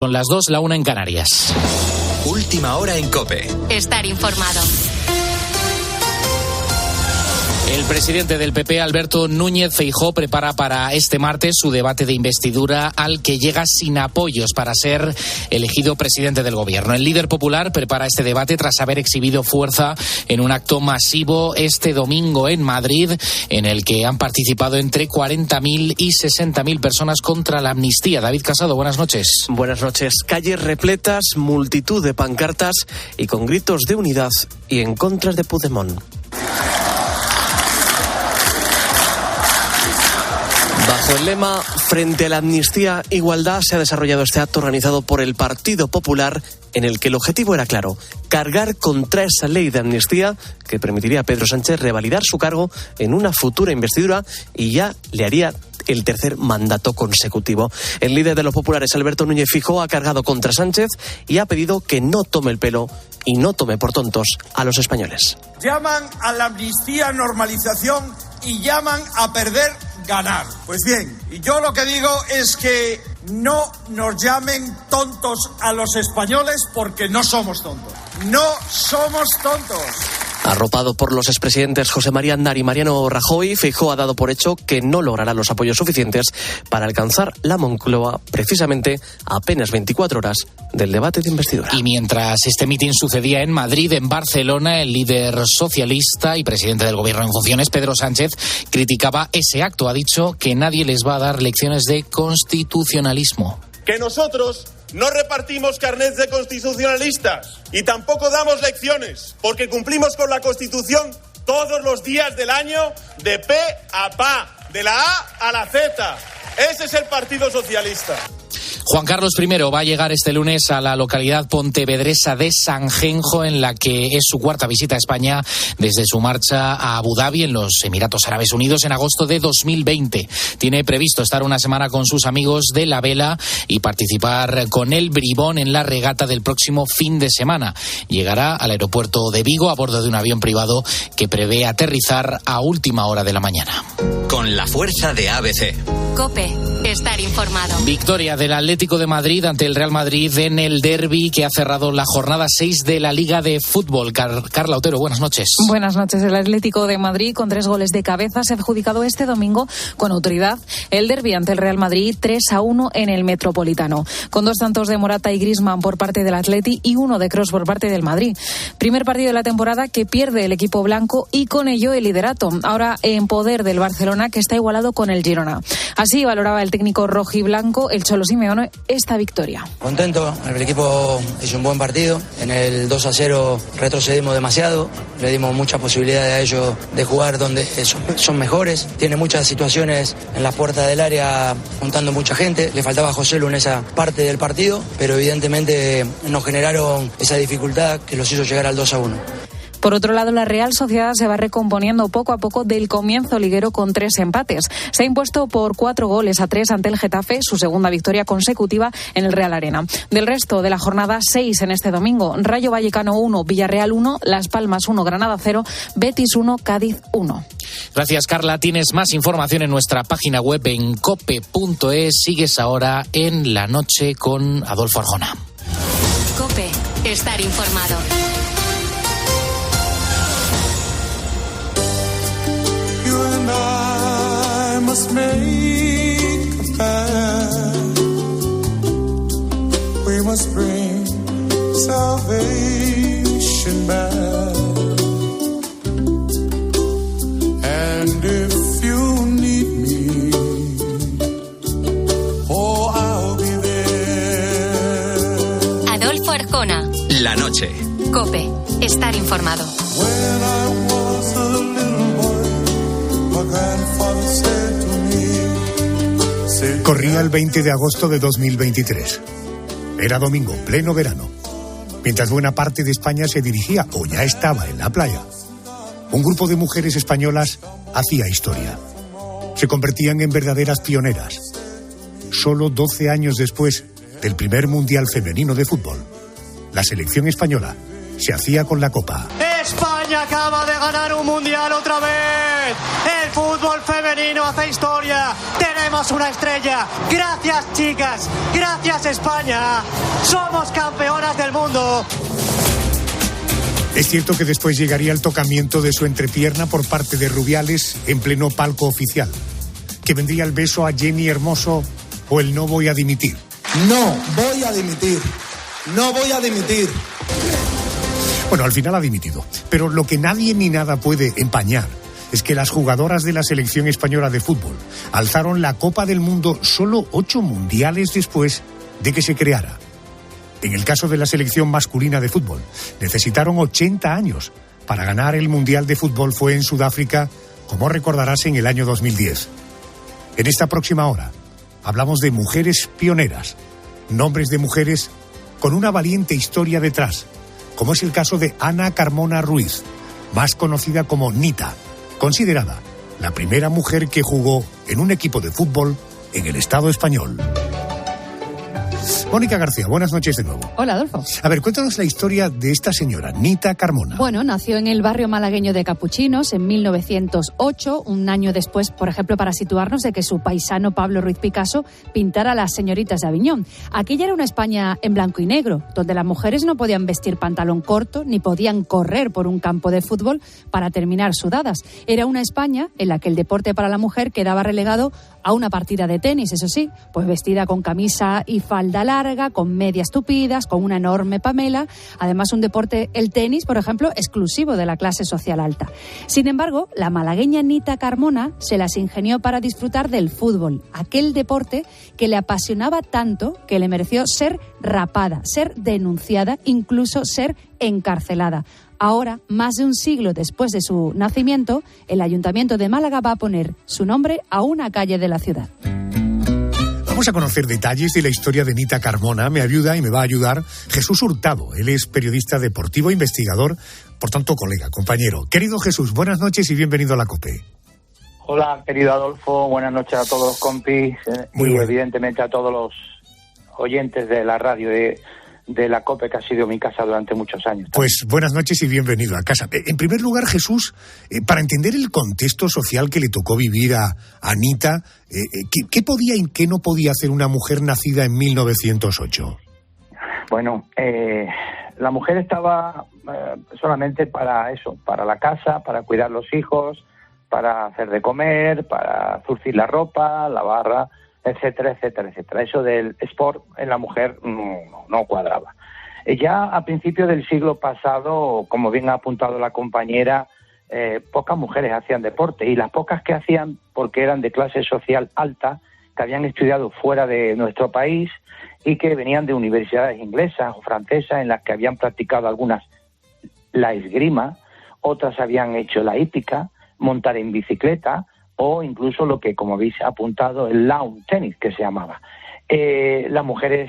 Son las 2, la 1 en Canarias. Última hora en COPE. Estar informado. El presidente del PP, Alberto Núñez Feijóo, prepara para este martes su debate de investidura al que llega sin apoyos para ser elegido presidente del gobierno. El líder popular prepara este debate tras haber exhibido fuerza en un acto masivo este domingo en Madrid, en el que han participado entre 40.000 y 60.000 personas contra la amnistía. David Casado, buenas noches. Buenas noches. Calles repletas, multitud de pancartas y con gritos de unidad y en contra de Puigdemont. Bajo el lema "Frente a la amnistía, igualdad", se ha desarrollado este acto organizado por el Partido Popular, en el que el objetivo era claro: cargar contra esa ley de amnistía que permitiría a Pedro Sánchez revalidar su cargo en una futura investidura y ya le haría el tercer mandato consecutivo. El líder de los populares, Alberto Núñez Feijóo, ha cargado contra Sánchez y ha pedido que no tome el pelo y no tome por tontos a los españoles. Llaman a la amnistía normalización y llaman a perder ganar. Pues bien, y yo lo que digo es que no nos llamen tontos a los españoles, porque no somos tontos. No somos tontos. Arropado por los expresidentes José María Aznar y Mariano Rajoy, Feijóo ha dado por hecho que no logrará los apoyos suficientes para alcanzar la Moncloa, precisamente a apenas 24 horas del debate de investidura. Y mientras este mitin sucedía en Madrid, en Barcelona, el líder socialista y presidente del gobierno en funciones, Pedro Sánchez, criticaba ese acto. Ha dicho que nadie les va a dar lecciones de constitucionalismo. Que nosotros no repartimos carnets de constitucionalistas y tampoco damos lecciones, porque cumplimos con la Constitución todos los días del año, de pe a pa, de la A a la Z. Ese es el Partido Socialista. Juan Carlos I va a llegar este lunes a la localidad pontevedresa de Sanjenjo, en la que es su cuarta visita a España desde su marcha a Abu Dhabi, en los Emiratos Árabes Unidos, en agosto de 2020. Tiene previsto estar una semana con sus amigos de la vela y participar con el Bribón en la regata del próximo fin de semana. Llegará al aeropuerto de Vigo a bordo de un avión privado que prevé aterrizar a última hora de la mañana. Con la fuerza de ABC. COPE. Estar informado. Victoria del Atlético de Madrid ante el Real Madrid en el derbi que ha cerrado la jornada 6 de la Liga de Fútbol. Carla Otero, buenas noches. Buenas noches. El Atlético de Madrid, con 3 goles de cabeza, se ha adjudicado este domingo con autoridad el derbi ante el Real Madrid 3-1 en el Metropolitano, con 2 tantos de Morata y Griezmann por parte del Atleti y 1 de Kroos por parte del Madrid. Primer partido de la temporada que pierde el equipo blanco y con ello el liderato, ahora en poder del Barcelona, que está igualado con el Girona. Así valoraba el técnico rojiblanco, el Cholo Simeone, esta victoria. Contento, el equipo hizo un buen partido. En el 2-0 retrocedimos demasiado, le dimos muchas posibilidades a ellos de jugar donde son mejores. Tiene muchas situaciones en las puertas del área, juntando mucha gente. Le faltaba a José Lu en esa parte del partido, pero evidentemente nos generaron esa dificultad que los hizo llegar al 2-1. Por otro lado, la Real Sociedad se va recomponiendo poco a poco del comienzo liguero con 3 empates. Se ha impuesto por 4-3 ante el Getafe, su segunda victoria consecutiva en el Real Arena. Del resto de la jornada, 6 en este domingo: Rayo Vallecano 1, Villarreal 1, Las Palmas 1, Granada 0, Betis 1, Cádiz 1. Gracias, Carla. Tienes más información en nuestra página web en cope.es. Sigues ahora en La Noche con Adolfo Arjona. COPE. Estar informado. I must make a pact. We must bring salvation back. And if you need me, oh, I'll be there. Adolfo Arjona. La Noche. COPE. Estar informado. When I was a little boy, my grandfather said to me. Corría el 20 de agosto de 2023. Era domingo, pleno verano. Mientras buena parte de España se dirigía o ya estaba en la playa, un grupo de mujeres españolas hacía historia. Se convertían en verdaderas pioneras. Solo 12 años después del primer Mundial Femenino de Fútbol, la selección española se hacía con la Copa. Es España acaba de ganar un mundial otra vez. El fútbol femenino hace historia. Tenemos una estrella. Gracias, chicas. Gracias, España. Somos campeonas del mundo. Es cierto que después llegaría el tocamiento de su entrepierna por parte de Rubiales en pleno palco oficial. Que vendría el beso a Jenny Hermoso o el no voy a dimitir. No voy a dimitir. No voy a dimitir. Bueno, al final ha dimitido. Pero lo que nadie ni nada puede empañar es que las jugadoras de la selección española de fútbol alzaron la Copa del Mundo solo 8 mundiales después de que se creara. En el caso de la selección masculina de fútbol, necesitaron 80 años para ganar el Mundial de Fútbol. Fue en Sudáfrica, como recordarás, en el año 2010. En esta próxima hora hablamos de mujeres pioneras, nombres de mujeres con una valiente historia detrás, como es el caso de Ana Carmona Ruiz, más conocida como Nita, considerada la primera mujer que jugó en un equipo de fútbol en el Estado español. Mónica García, buenas noches de nuevo. Hola, Adolfo. A ver, cuéntanos la historia de esta señora, Nita Carmona. Bueno, nació en el barrio malagueño de Capuchinos en 1908, un año después, por ejemplo, para situarnos, de que su paisano Pablo Ruiz Picasso pintara Las señoritas de Aviñón. Aquella era una España en blanco y negro, donde las mujeres no podían vestir pantalón corto ni podían correr por un campo de fútbol para terminar sudadas. Era una España en la que el deporte para la mujer quedaba relegado a una partida de tenis, eso sí, pues vestida con camisa y falda larga, con medias tupidas, con una enorme pamela. Además, un deporte, el tenis, por ejemplo, exclusivo de la clase social alta. Sin embargo, la malagueña Nita Carmona se las ingenió para disfrutar del fútbol, aquel deporte que le apasionaba tanto que le mereció ser rapada, ser denunciada, incluso ser encarcelada. Ahora, más de un siglo después de su nacimiento, el Ayuntamiento de Málaga va a poner su nombre a una calle de la ciudad. Vamos a conocer detalles de la historia de Nita Carmona. Me ayuda y me va a ayudar Jesús Hurtado. Él es periodista deportivo, investigador, por tanto colega, compañero. Querido Jesús, buenas noches y bienvenido a la COPE. Hola, querido Adolfo, buenas noches a todos los compis y evidentemente a todos los oyentes de la radio de la COPE, que ha sido mi casa durante muchos años. Pues buenas noches y bienvenido a casa. En primer lugar, Jesús, para entender el contexto social que le tocó vivir a Anita, ¿qué podía y qué no podía hacer una mujer nacida en 1908? Bueno, la mujer estaba solamente para eso, para la casa, para cuidar los hijos, para hacer de comer, para zurcir la ropa, lavarla, etcétera, etcétera, etcétera. Eso del sport en la mujer no cuadraba. Ya a principios del siglo pasado, como bien ha apuntado la compañera, pocas mujeres hacían deporte, y las pocas que hacían, porque eran de clase social alta, que habían estudiado fuera de nuestro país y que venían de universidades inglesas o francesas en las que habían practicado algunas la esgrima, otras habían hecho la hípica, montar en bicicleta, o incluso lo que, como habéis apuntado, el lawn tennis, que se llamaba. Las mujeres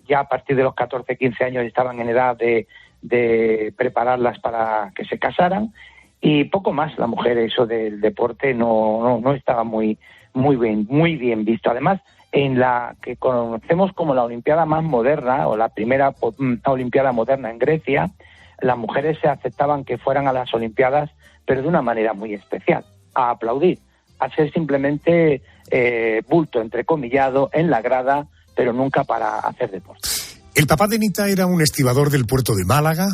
ya a partir de los 14, 15 años estaban en edad de prepararlas para que se casaran, y poco más. La mujer, eso del deporte no estaba muy bien visto. Además, en la que conocemos como la Olimpiada más moderna, o la primera Olimpiada moderna en Grecia, las mujeres se aceptaban que fueran a las Olimpiadas, pero de una manera muy especial, a aplaudir, a ser simplemente bulto, entrecomillado, en la grada, pero nunca para hacer deporte. El papá de Nita era un estibador del puerto de Málaga.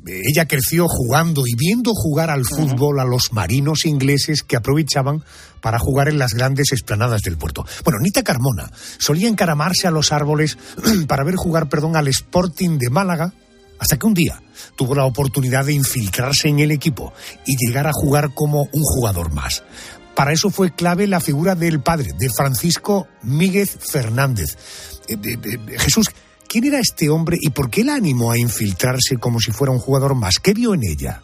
Ella creció jugando y viendo jugar al fútbol a los marinos ingleses que aprovechaban para jugar en las grandes explanadas del puerto. Bueno, Nita Carmona solía encaramarse a los árboles para ver jugar, al Sporting de Málaga, hasta que un día tuvo la oportunidad de infiltrarse en el equipo y llegar a jugar como un jugador más. Para eso fue clave la figura del padre, de Francisco Míguez Fernández. Jesús, ¿quién era este hombre y por qué la animó a infiltrarse como si fuera un jugador más? ¿Qué vio en ella?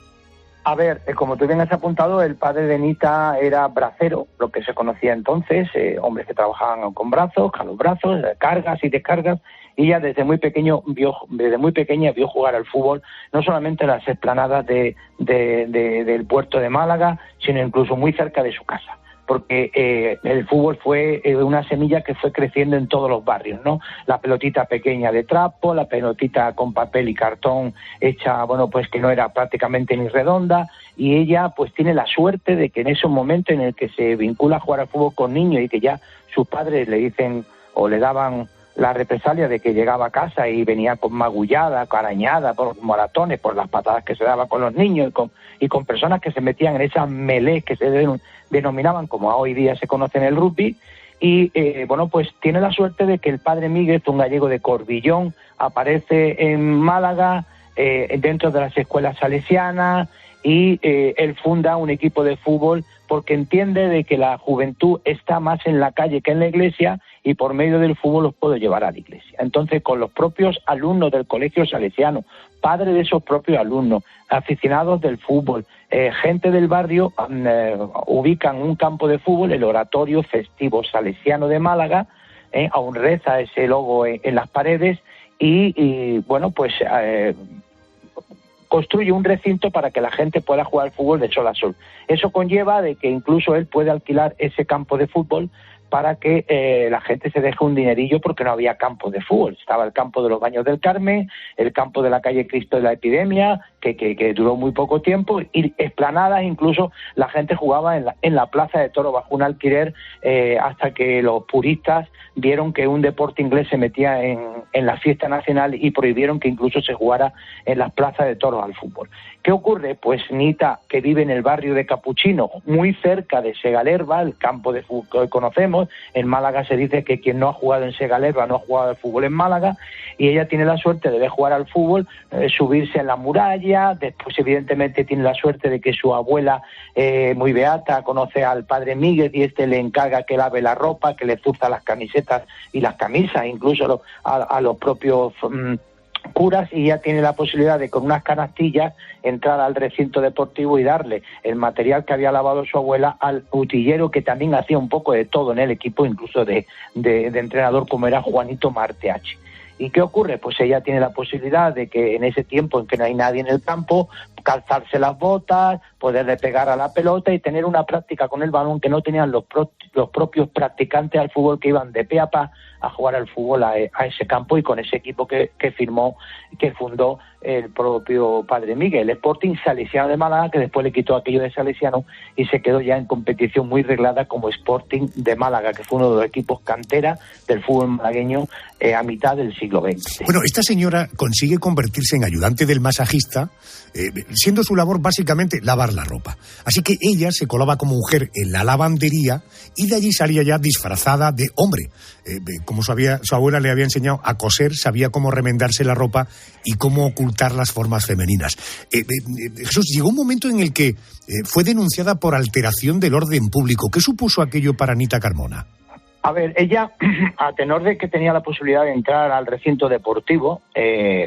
A ver, como tú bien has apuntado, el padre de Nita era bracero, lo que se conocía entonces, hombres que trabajaban con brazos, con los brazos, cargas y descargas, y ella desde muy pequeña vio jugar al fútbol, no solamente en las explanadas del puerto de Málaga, sino incluso muy cerca de su casa. porque el fútbol fue una semilla que fue creciendo en todos los barrios, ¿no? La pelotita pequeña de trapo, la pelotita con papel y cartón hecha, bueno, pues que no era prácticamente ni redonda, y ella pues tiene la suerte de que en esos momentos en el que se vincula a jugar al fútbol con niños y que ya sus padres le dicen o le daban la represalia de que llegaba a casa y venía con magullada, arañada por moratones, por las patadas que se daba con los niños y con personas que se metían en esas melés que se denominaban como hoy día se conoce en el rugby. Y bueno, pues tiene la suerte de que el padre Míguez, un gallego de Corbillón, aparece en Málaga dentro de las escuelas salesianas, y él funda un equipo de fútbol porque entiende de que la juventud está más en la calle que en la iglesia, y por medio del fútbol los puedo llevar a la iglesia. Entonces, con los propios alumnos del colegio salesiano, padres de esos propios alumnos, aficionados del fútbol, gente del barrio, ubican un campo de fútbol, el Oratorio Festivo Salesiano de Málaga, aún reza ese logo en las paredes, y bueno, pues construye un recinto para que la gente pueda jugar al fútbol de sol a sol. Eso conlleva de que incluso él puede alquilar ese campo de fútbol para que la gente se deje un dinerillo, porque no había campo de fútbol. Estaba el campo de los Baños del Carmen, el campo de la calle Cristo de la Epidemia, que duró muy poco tiempo, y explanadas, incluso la gente jugaba en la plaza de toros bajo un alquiler, hasta que los puristas vieron que un deporte inglés se metía en la fiesta nacional y prohibieron que incluso se jugara en las plazas de toros al fútbol. ¿Qué ocurre? Pues Nita, que vive en el barrio de Capuchino, muy cerca de Segalerba, el campo de fútbol que hoy conocemos. En Málaga se dice que quien no ha jugado en Segalerba no ha jugado al fútbol en Málaga, y ella tiene la suerte de ver jugar al fútbol, subirse en la muralla. Después, evidentemente, tiene la suerte de que su abuela, muy beata, conoce al padre Míguez, y este le encarga que lave la ropa, que le zurza las camisetas y las camisas, incluso a los propios curas, y ya tiene la posibilidad de, con unas canastillas, entrar al recinto deportivo y darle el material que había lavado su abuela al utillero, que también hacía un poco de todo en el equipo, incluso de entrenador, como era Juanito Marteache. ¿Y qué ocurre? Pues ella tiene la posibilidad de que en ese tiempo en que no hay nadie en el campo, calzarse las botas, poderle pegar a la pelota y tener una práctica con el balón que no tenían los propios practicantes al fútbol, que iban de pe a pa a jugar al fútbol a ese campo, y con ese equipo que fundó el propio padre Miguel, el Sporting Salesiano de Málaga, que después le quitó aquello de Salesiano y se quedó ya en competición muy reglada como Sporting de Málaga, que fue uno de los equipos cantera del fútbol malagueño a mitad del siglo XX. Bueno, esta señora consigue convertirse en ayudante del masajista, siendo su labor básicamente lavar la ropa. Así que ella se colaba como mujer en la lavandería, y de allí salía ya disfrazada de hombre. Como su abuela le había enseñado a coser, sabía cómo remendarse la ropa y cómo ocultar las formas femeninas. Jesús, llegó un momento en el que fue denunciada por alteración del orden público. ¿Qué supuso aquello para Anita Carmona? A ver, ella, a tenor de que tenía la posibilidad de entrar al recinto deportivo,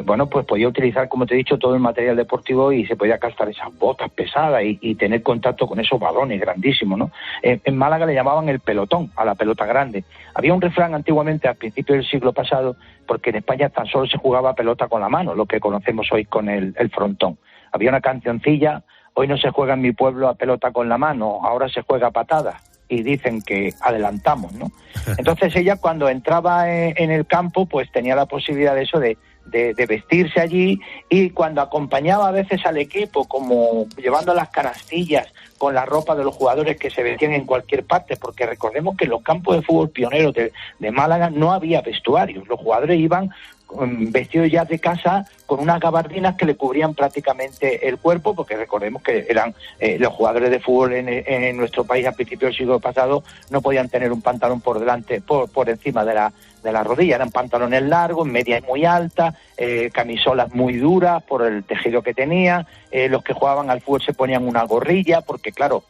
bueno, pues podía utilizar, como te he dicho, todo el material deportivo, y se podía calzar esas botas pesadas y tener contacto con esos balones grandísimos, ¿no? En Málaga le llamaban el pelotón, a la pelota grande. Había un refrán antiguamente, al principio del siglo pasado, porque en España tan solo se jugaba pelota con la mano, lo que conocemos hoy con el frontón. Había una cancioncilla: hoy no se juega en mi pueblo a pelota con la mano, ahora se juega a patadas. Y dicen que adelantamos, ¿no? Entonces ella, cuando entraba en el campo, pues tenía la posibilidad de eso, de vestirse allí, y cuando acompañaba a veces al equipo, como llevando las canastillas con la ropa de los jugadores que se vestían en cualquier parte, porque recordemos que en los campos de fútbol pioneros de Málaga no había vestuarios, los jugadores iban vestidos ya de casa con unas gabardinas que le cubrían prácticamente el cuerpo, porque recordemos que eran los jugadores de fútbol en nuestro país a principios del siglo pasado no podían tener un pantalón por delante, por encima de la rodilla, eran pantalones largos, medias muy altas, camisolas muy duras por el tejido que tenía. Los que jugaban al fútbol se ponían una gorrilla, porque claro,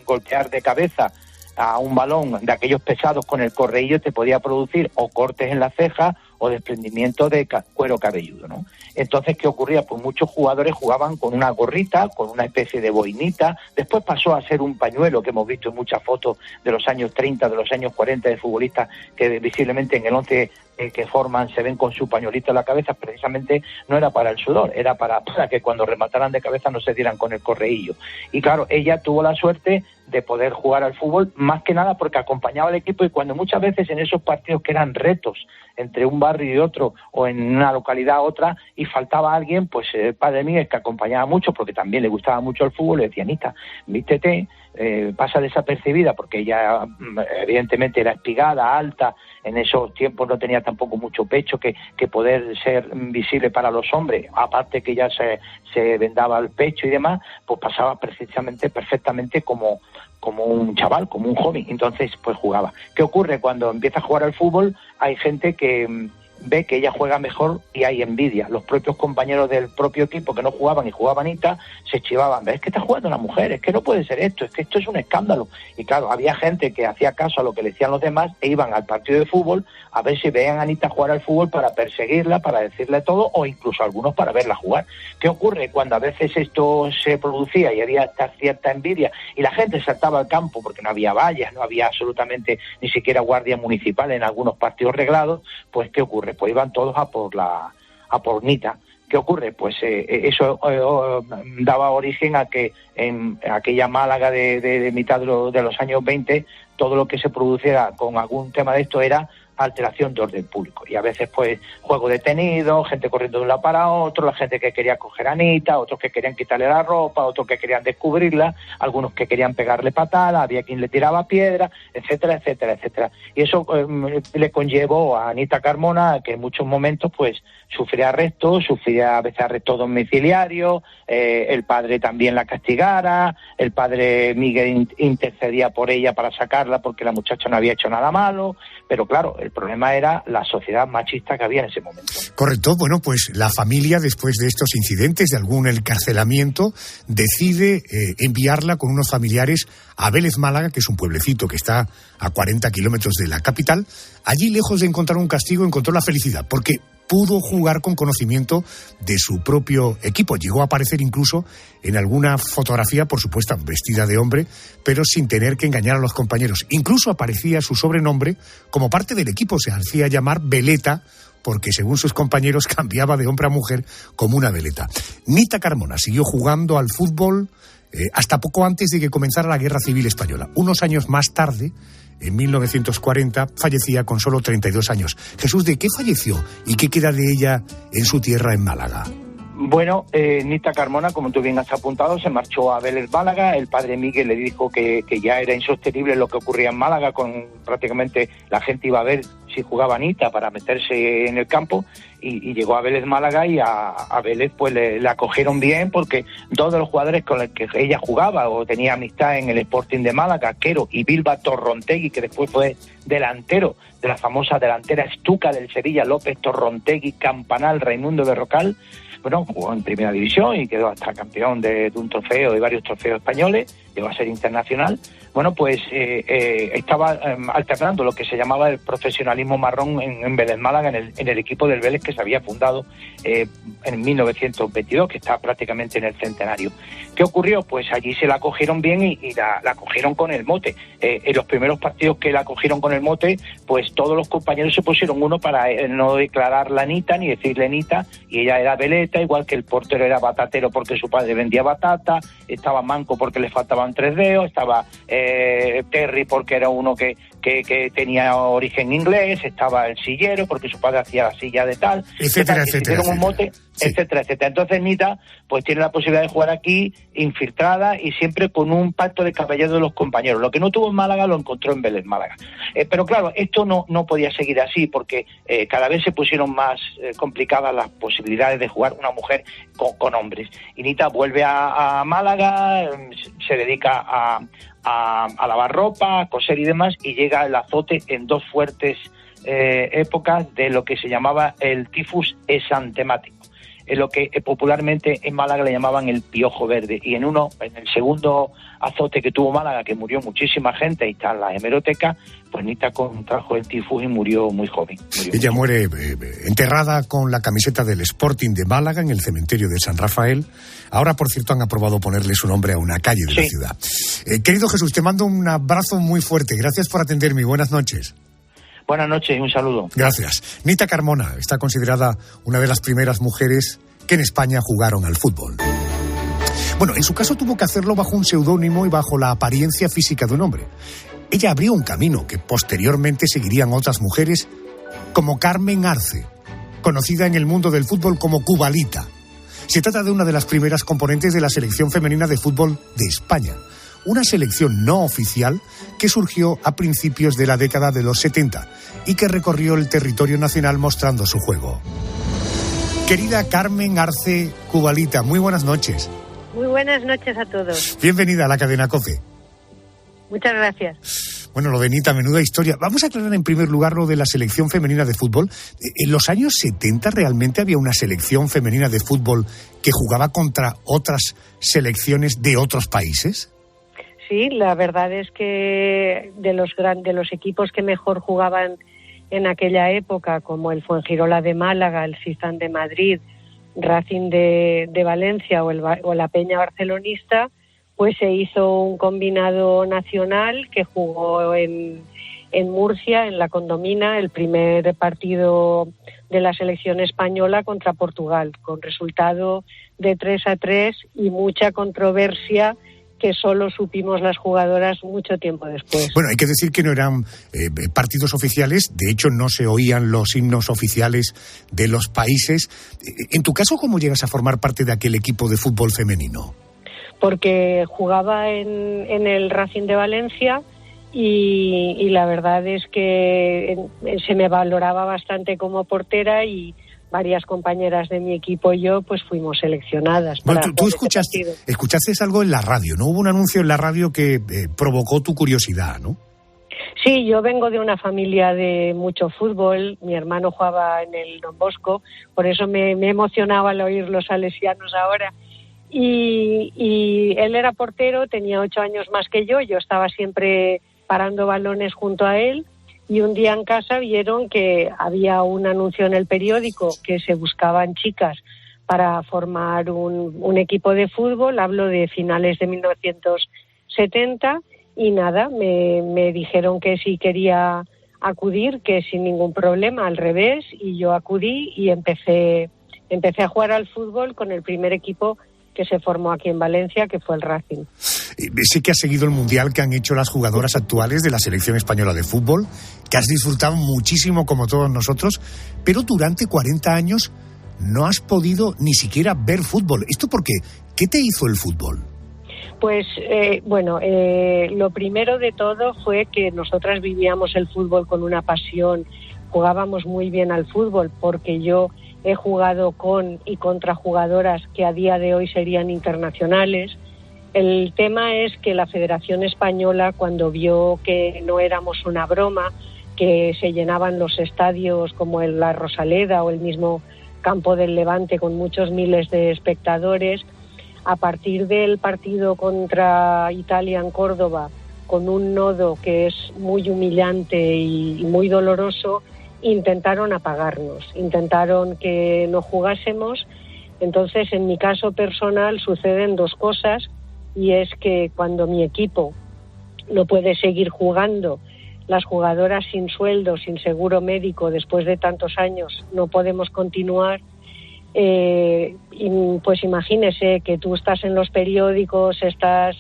golpear de cabeza a un balón de aquellos pesados con el correillo te podía producir o cortes en la ceja o desprendimiento de cuero cabelludo, ¿no? Entonces, ¿qué ocurría? Pues muchos jugadores jugaban con una gorrita, con una especie de boinita. Después pasó a ser un pañuelo, que hemos visto en muchas fotos de los años 30, de los años 40 de futbolistas que visiblemente en el 11 que forman, se ven con su pañuelito en la cabeza, precisamente no era para el sudor, era para que cuando remataran de cabeza no se dieran con el correillo. Y claro, ella tuvo la suerte de poder jugar al fútbol, más que nada porque acompañaba al equipo, y cuando muchas veces en esos partidos que eran retos entre un barrio y otro, o en una localidad a otra, y faltaba alguien, pues el padre Miguel, que acompañaba mucho porque también le gustaba mucho el fútbol, le decía: Anita, vístete, pasa desapercibida, porque ella evidentemente era espigada, alta, en esos tiempos no tenía tampoco mucho pecho que poder ser visible para los hombres, aparte que ella se vendaba el pecho y demás, pues pasaba precisamente perfectamente como un chaval, como un joven. Entonces pues jugaba. ¿Qué ocurre? Cuando empieza a jugar al fútbol hay gente que ve que ella juega mejor y hay envidia. Los propios compañeros del propio equipo que no jugaban y jugaban Anita se chivaban: es que está jugando una mujer, es que no puede ser esto, es que esto es un escándalo. Y claro, había gente que hacía caso a lo que le decían los demás e iban al partido de fútbol a ver si veían a Anita jugar al fútbol para perseguirla, para decirle todo, o incluso algunos para verla jugar. ¿Qué ocurre? Cuando a veces esto se producía y había esta cierta envidia y la gente saltaba al campo porque no había vallas, no había absolutamente ni siquiera guardia municipal en algunos partidos reglados, pues ¿qué ocurre? Pues iban todos a por Nita. ¿Qué ocurre? Pues eso daba origen a que en aquella Málaga de mitad de los años 20, todo lo que se produciera con algún tema de esto era alteración de orden público. Y a veces, pues, juego detenido, gente corriendo de un lado para otro, la gente que quería coger a Anita, otros que querían quitarle la ropa, otros que querían descubrirla, algunos que querían pegarle patadas, había quien le tiraba piedra, etcétera, etcétera, etcétera. Y eso le conllevó a Anita Carmona que en muchos momentos, pues, sufría arrestos, sufría a veces arrestos domiciliarios, el padre también la castigara, el padre Miguel intercedía por ella para sacarla porque la muchacha no había hecho nada malo, pero claro, el problema era la sociedad machista que había en ese momento. Correcto. Bueno, pues la familia, después de estos incidentes, de algún encarcelamiento, decide enviarla con unos familiares a Vélez Málaga, que es un pueblecito que está a 40 kilómetros de la capital. Allí, lejos de encontrar un castigo, encontró la felicidad, porque pudo jugar con conocimiento de su propio equipo. Llegó a aparecer incluso en alguna fotografía, por supuesto, vestida de hombre, pero sin tener que engañar a los compañeros. Incluso aparecía su sobrenombre como parte del equipo. Se hacía llamar Veleta, porque según sus compañeros cambiaba de hombre a mujer como una veleta. Nita Carmona siguió jugando al fútbol hasta poco antes de que comenzara la Guerra Civil Española. Unos años más tarde, en 1940, fallecía con solo 32 años. Jesús, ¿de qué falleció y qué queda de ella en su tierra en Málaga? Bueno, Nita Carmona, como tú bien has apuntado, se marchó a Vélez Málaga. El padre Miguel le dijo que ya era insostenible lo que ocurría en Málaga, con prácticamente la gente iba a ver si jugaba Nita para meterse en el campo, y llegó a Vélez Málaga, y a Vélez pues le acogieron bien, porque dos de los jugadores con los que ella jugaba o tenía amistad en el Sporting de Málaga, Quero y Bilba Torrontegui, que después fue delantero de la famosa delantera Estuca del Sevilla, López, Torrontegui, Campanal, Raimundo Berrocal. Bueno, jugó en primera división y quedó hasta campeón de un trofeo y varios trofeos españoles, llegó a ser internacional. Bueno, pues estaba alternando lo que se llamaba el profesionalismo marrón en Vélez Málaga, en el equipo del Vélez que se había fundado en 1922, que está prácticamente en el centenario. ¿Qué ocurrió? Pues allí se la acogieron bien y la acogieron con el mote. En los primeros partidos que la acogieron con el mote, pues todos los compañeros se pusieron uno para no declararla Nita ni decirle Nita, y ella era veleta, igual que el portero era batatero porque su padre vendía batata, estaba manco porque le faltaban 3 dedos, estaba Terry porque era uno que tenía origen inglés, estaba el sillero porque su padre hacía la silla de tal, etcétera, etcétera, un mote, sí, etcétera, etcétera. Entonces Nita pues tiene la posibilidad de jugar aquí infiltrada y siempre con un pacto de caballero de los compañeros. Lo que no tuvo en Málaga lo encontró en Vélez Málaga. Pero claro, esto no podía seguir así, porque cada vez se pusieron más complicadas las posibilidades de jugar una mujer con hombres. Y Nita vuelve a Málaga, se dedica a lavar ropa, a coser y demás, y llega el azote en dos fuertes épocas de lo que se llamaba el tifus exantemático, en lo que popularmente en Málaga le llamaban el piojo verde. Y en el segundo azote que tuvo Málaga, que murió muchísima gente, y está en la hemeroteca, pues Nita contrajo el tifus y murió muy joven. Ella muere enterrada con la camiseta del Sporting de Málaga en el cementerio de San Rafael. Ahora, por cierto, han aprobado ponerle su nombre a una calle de la ciudad. Querido Jesús, te mando un abrazo muy fuerte. Gracias por atenderme y buenas noches. Buenas noches y un saludo. Gracias. Nita Carmona está considerada una de las primeras mujeres que en España jugaron al fútbol. Bueno, en su caso tuvo que hacerlo bajo un seudónimo y bajo la apariencia física de un hombre. Ella abrió un camino que posteriormente seguirían otras mujeres, como Carmen Arce, conocida en el mundo del fútbol como Cubalita. Se trata de una de las primeras componentes de la selección femenina de fútbol de España, una selección no oficial que surgió a principios de la década de los 70 y que recorrió el territorio nacional mostrando su juego. Querida Carmen Arce Cubalita, muy buenas noches. Muy buenas noches a todos. Bienvenida a la cadena COPE. Muchas gracias. Bueno, lo de Nita, menuda historia. Vamos a aclarar en primer lugar lo de la selección femenina de fútbol. ¿En los años 70 realmente había una selección femenina de fútbol que jugaba contra otras selecciones de otros países? Sí, la verdad es que de los equipos que mejor jugaban en aquella época, como el Fuengirola de Málaga, el Cizán de Madrid, Racing de Valencia o la Peña Barcelonista, pues se hizo un combinado nacional que jugó en Murcia, en la Condomina, el primer partido de la selección española contra Portugal, con resultado de 3-3 y mucha controversia que solo supimos las jugadoras mucho tiempo después. Bueno, hay que decir que no eran partidos oficiales, de hecho no se oían los himnos oficiales de los países. En tu caso, ¿cómo llegas a formar parte de aquel equipo de fútbol femenino? Porque jugaba en el Racing de Valencia y la verdad es que se me valoraba bastante como portera y varias compañeras de mi equipo y yo pues fuimos seleccionadas. Bueno, tú escuchaste algo en la radio, ¿no? Hubo un anuncio en la radio que provocó tu curiosidad, ¿no? Sí, yo vengo de una familia de mucho fútbol, mi hermano jugaba en el Don Bosco, por eso me emocionaba al oír los salesianos ahora. Y él era portero, tenía 8 años más que yo estaba siempre parando balones junto a él. Y un día en casa vieron que había un anuncio en el periódico que se buscaban chicas para formar un equipo de fútbol, hablo de finales de 1970, y nada, me dijeron que si quería acudir, que sin ningún problema, al revés, y yo acudí y empecé a jugar al fútbol con el primer equipo que se formó aquí en Valencia, que fue el Racing. Sé que has seguido el mundial que han hecho las jugadoras actuales de la selección española de fútbol, que has disfrutado muchísimo como todos nosotros, pero durante 40 años no has podido ni siquiera ver fútbol. ¿Esto por qué? ¿Qué te hizo el fútbol? Pues, lo primero de todo fue que nosotras vivíamos el fútbol con una pasión, jugábamos muy bien al fútbol, porque yo he jugado con y contra jugadoras que a día de hoy serían internacionales. El tema es que la Federación Española, cuando vio que no éramos una broma, que se llenaban los estadios como la Rosaleda o el mismo Campo del Levante con muchos miles de espectadores, a partir del partido contra Italia en Córdoba, con un nodo que es muy humillante y muy doloroso, intentaron apagarnos, intentaron que no jugásemos. Entonces, en mi caso personal suceden dos cosas, y es que cuando mi equipo no puede seguir jugando, las jugadoras sin sueldo, sin seguro médico, después de tantos años, no podemos continuar. Y pues imagínese que tú estás en los periódicos, estás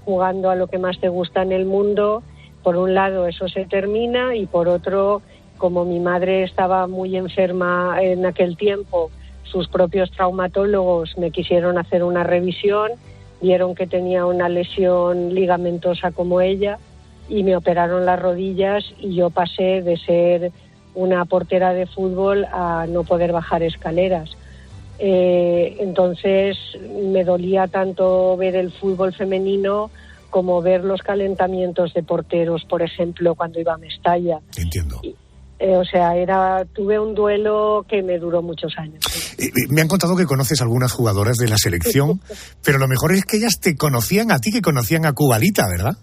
jugando a lo que más te gusta en el mundo. Por un lado eso se termina y por otro, como mi madre estaba muy enferma en aquel tiempo, sus propios traumatólogos me quisieron hacer una revisión, vieron que tenía una lesión ligamentosa como ella y me operaron las rodillas y yo pasé de ser una portera de fútbol a no poder bajar escaleras. Entonces me dolía tanto ver el fútbol femenino como ver los calentamientos de porteros, por ejemplo, cuando iba a Mestalla. Entiendo. Tuve un duelo que me duró muchos años. Me han contado que conoces algunas jugadoras de la selección, pero lo mejor es que ellas te conocían a ti, que conocían a Cubalita, ¿verdad?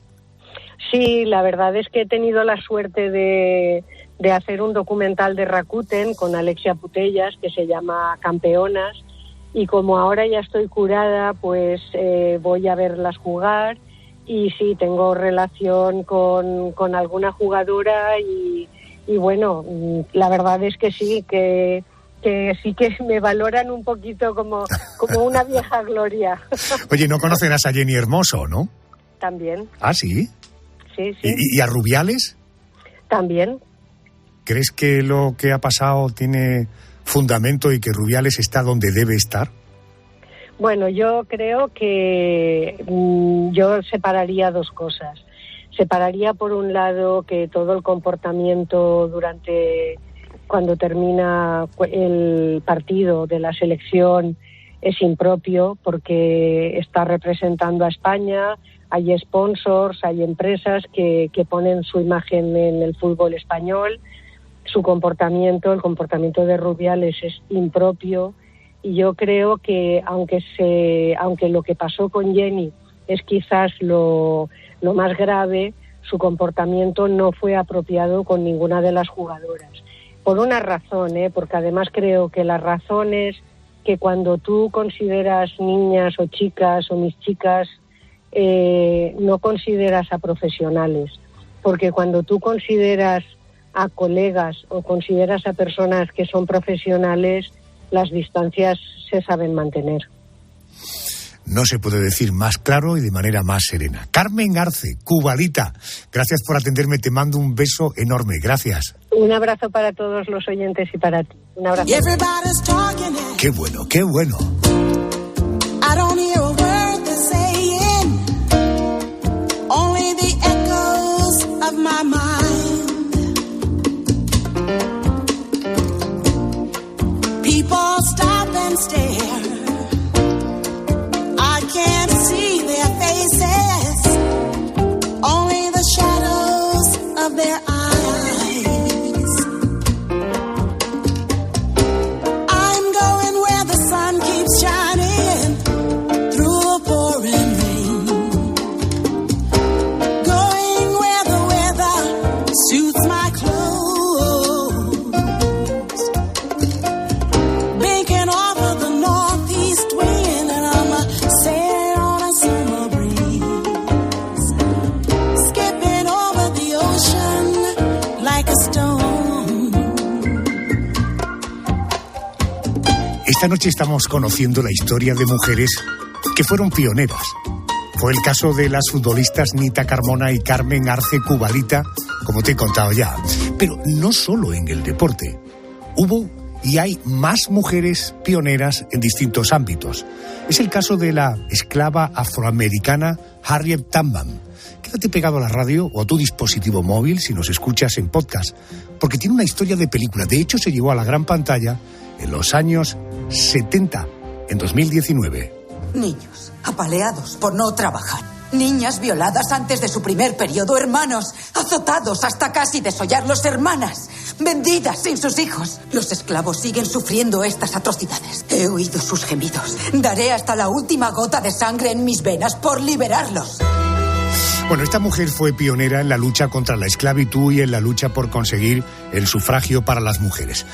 Sí, la verdad es que he tenido la suerte de hacer un documental de Rakuten con Alexia Putellas que se llama Campeonas, y como ahora ya estoy curada, pues voy a verlas jugar y sí, tengo relación con alguna jugadora y bueno, la verdad es que sí, que sí que me valoran un poquito como una vieja gloria. Oye, ¿no conocerás a Jenny Hermoso, no? También. ¿Ah, sí? Sí. ¿Y a Rubiales? También. ¿Crees que lo que ha pasado tiene fundamento y que Rubiales está donde debe estar? Bueno, yo creo que yo separaría dos cosas. Separaría por un lado que todo el comportamiento cuando termina el partido de la selección es impropio, porque está representando a España, hay sponsors, hay empresas que ponen su imagen en el fútbol español. Su comportamiento, el comportamiento de Rubiales es impropio, y yo creo que aunque lo que pasó con Jenny es quizás lo más grave, su comportamiento no fue apropiado con ninguna de las jugadoras. Por una razón, porque además creo que la razón es que cuando tú consideras niñas o chicas o mis chicas, no consideras a profesionales, porque cuando tú consideras a colegas o consideras a personas que son profesionales, las distancias se saben mantener. No se puede decir más claro y de manera más serena. Carmen Arce, Cubalita, gracias por atenderme, te mando un beso enorme, gracias. Un abrazo para todos los oyentes y para ti. Un abrazo. Qué bueno, qué bueno. I don't hear a word they're saying, only the echoes of my mind. People stop and stare, I can't see their faces, only the shadows of their eyes. I'm going where the sun keeps shining through the pouring rain, going where the weather suits my clothes, banking off of the northeast wind, and I'm sailing on a summer breeze, skipping over the ocean like a stone. Esta noche estamos conociendo la historia de mujeres que fueron pioneras. Fue el caso de las futbolistas Nita Carmona y Carmen Arce, Cubalita, como te he contado ya. Pero no solo en el deporte. Hubo y hay más mujeres pioneras en distintos ámbitos. Es el caso de la esclava afroamericana Harriet Tubman. Quédate pegado a la radio o a tu dispositivo móvil si nos escuchas en podcast, porque tiene una historia de película. De hecho, se llevó a la gran pantalla en los años 70, en 2019. Niños apaleados por no trabajar. Niñas violadas antes de su primer periodo. Hermanos azotados hasta casi desollarlos. Hermanas vendidas sin sus hijos. Los esclavos siguen sufriendo estas atrocidades. He oído sus gemidos. Daré hasta la última gota de sangre en mis venas por liberarlos. Bueno, esta mujer fue pionera en la lucha contra la esclavitud y en la lucha por conseguir el sufragio para las mujeres.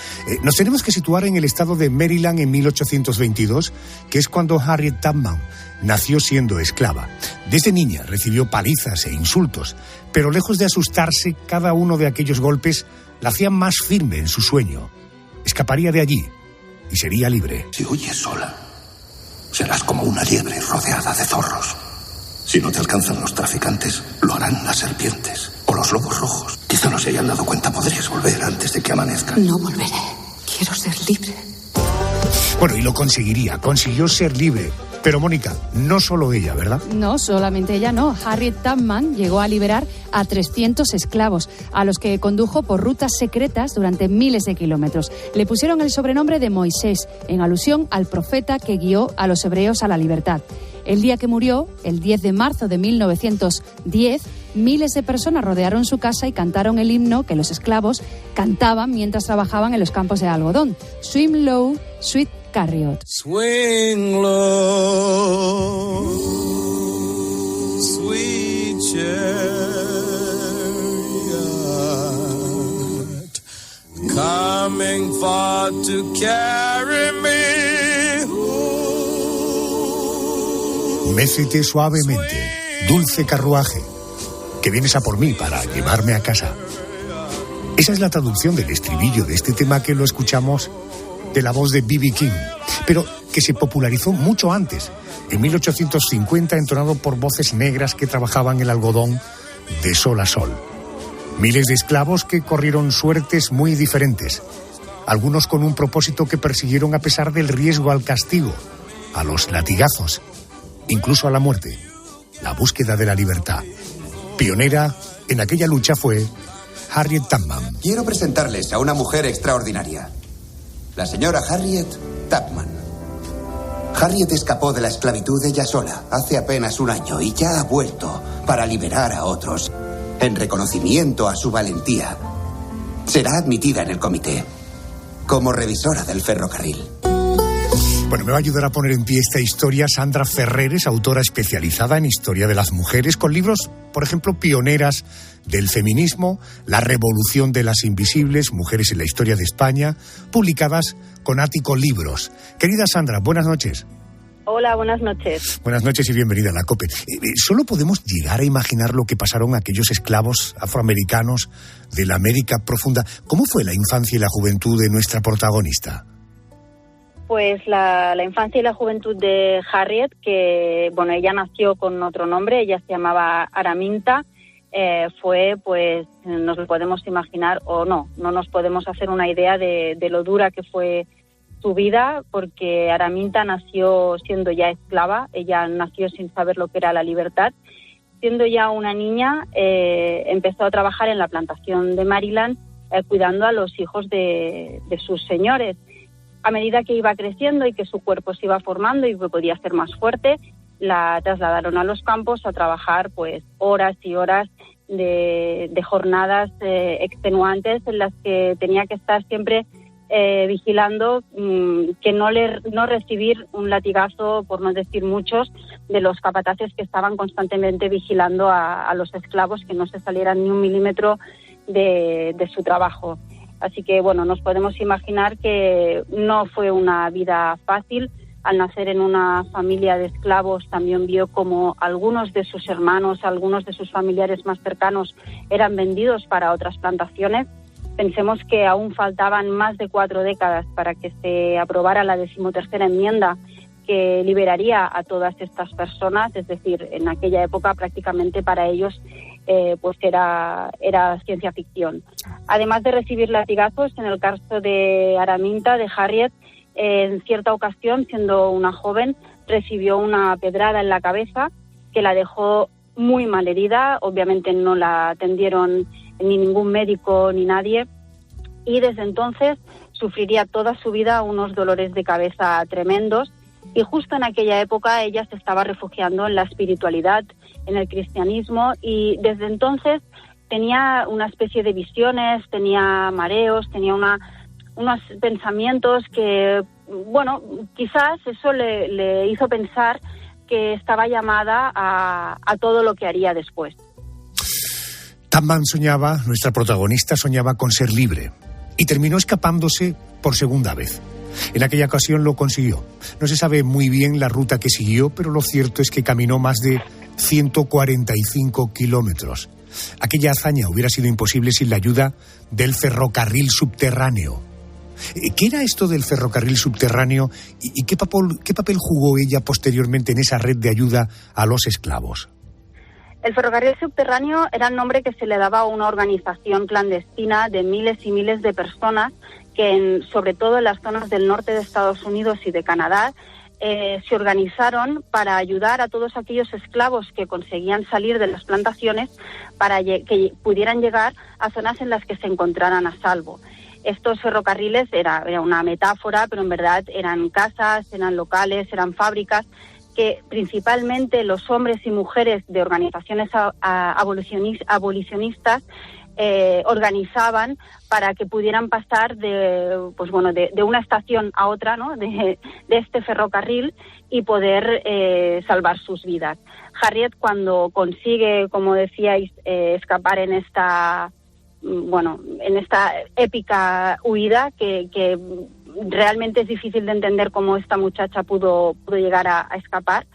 Nos tenemos que situar en el estado de Maryland en 1822, que es cuando Harriet Tubman nació siendo esclava. Desde niña recibió palizas e insultos, pero lejos de asustarse, cada uno de aquellos golpes la hacían más firme en su sueño. Escaparía de allí y sería libre. Si huyes sola, serás como una liebre rodeada de zorros. Si no te alcanzan los traficantes, lo harán las serpientes o los lobos rojos. Quizá no se hayan dado cuenta, podrías volver antes de que amanezca. No volveré. Quiero ser libre. Bueno, y lo conseguiría. Consiguió ser libre. Pero, Mónica, no solo ella, ¿verdad? No, solamente ella no. Harriet Tubman llegó a liberar a 300 esclavos, a los que condujo por rutas secretas durante miles de kilómetros. Le pusieron el sobrenombre de Moisés, en alusión al profeta que guió a los hebreos a la libertad. El día que murió, el 10 de marzo de 1910, miles de personas rodearon su casa y cantaron el himno que los esclavos cantaban mientras trabajaban en los campos de algodón. Swim Low, Sweet Chariot. Swing low, sweet chariot, coming far to carry me. Mécete suavemente, dulce carruaje, que vienes a por mí para llevarme a casa. Esa es la traducción del estribillo de este tema que lo escuchamos de la voz de B.B. King, pero que se popularizó mucho antes, en 1850, entonado por voces negras que trabajaban el algodón de sol a sol. Miles de esclavos que corrieron suertes muy diferentes, algunos con un propósito que persiguieron a pesar del riesgo al castigo, a los latigazos, incluso a la muerte, la búsqueda de la libertad. Pionera en aquella lucha fue Harriet Tubman. Quiero presentarles a una mujer extraordinaria, la señora Harriet Tubman. Harriet escapó de la esclavitud ella sola hace apenas un año y ya ha vuelto para liberar a otros. En reconocimiento a su valentía, será admitida en el comité como revisora del ferrocarril. Bueno, me va a ayudar a poner en pie esta historia Sandra Ferreres, autora especializada en historia de las mujeres, con libros, por ejemplo, pioneras del feminismo, La revolución de las invisibles, Mujeres en la historia de España, publicadas con Ático Libros. Querida Sandra, buenas noches. Hola, buenas noches. Buenas noches y bienvenida a la COPE. ¿Solo podemos llegar a imaginar lo que pasaron aquellos esclavos afroamericanos de la América profunda? ¿Cómo fue la infancia y la juventud de nuestra protagonista? Pues la infancia y la juventud de Harriet, que, bueno, ella nació con otro nombre, ella se llamaba Araminta, fue, pues, nos lo podemos imaginar o no nos podemos hacer una idea de lo dura que fue su vida, porque Araminta nació siendo ya esclava, ella nació sin saber lo que era la libertad. Siendo ya una niña, empezó a trabajar en la plantación de Maryland, cuidando a los hijos de sus señores. A medida que iba creciendo y que su cuerpo se iba formando y que podía ser más fuerte, la trasladaron a los campos a trabajar pues horas y horas de jornadas extenuantes en las que tenía que estar siempre vigilando que no recibir un latigazo, por no decir muchos, de los capataces que estaban constantemente vigilando a los esclavos, que no se salieran ni un milímetro de su trabajo. Así que, bueno, nos podemos imaginar que no fue una vida fácil. Al nacer en una familia de esclavos, también vio como algunos de sus hermanos, algunos de sus familiares más cercanos eran vendidos para otras plantaciones. Pensemos que aún faltaban más de 4 décadas para que se aprobara la 13ª enmienda que liberaría a todas estas personas, es decir, en aquella época prácticamente para ellos pues era ciencia ficción. Además de recibir latigazos, en el caso de Araminta, de Harriet, en cierta ocasión, siendo una joven, recibió una pedrada en la cabeza que la dejó muy mal herida. Obviamente no la atendieron ni ningún médico ni nadie, y desde entonces sufriría toda su vida unos dolores de cabeza tremendos, y justo en aquella época ella se estaba refugiando en la espiritualidad, en el cristianismo, y desde entonces tenía una especie de visiones, tenía mareos, tenía unos pensamientos que, bueno, quizás eso le hizo pensar que estaba llamada a todo lo que haría después. Tubman soñaba, nuestra protagonista soñaba con ser libre, y terminó escapándose por segunda vez. En aquella ocasión lo consiguió. No se sabe muy bien la ruta que siguió, pero lo cierto es que caminó más de 145 kilómetros. Aquella hazaña hubiera sido imposible sin la ayuda del ferrocarril subterráneo. ¿Qué era esto del ferrocarril subterráneo y qué papel jugó ella posteriormente en esa red de ayuda a los esclavos? El ferrocarril subterráneo era el nombre que se le daba a una organización clandestina de miles y miles de personas que, sobre todo en las zonas del norte de Estados Unidos y de Canadá, se organizaron para ayudar a todos aquellos esclavos que conseguían salir de las plantaciones para que pudieran llegar a zonas en las que se encontraran a salvo. Estos ferrocarriles era una metáfora, pero en verdad eran casas, eran locales, eran fábricas que principalmente los hombres y mujeres de organizaciones abolicionistas organizaban para que pudieran pasar de una estación a otra, ¿no?, de este ferrocarril y poder salvar sus vidas. Harriet, cuando consigue, como decíais, escapar en esta épica huida que realmente es difícil de entender cómo esta muchacha pudo llegar a escapar.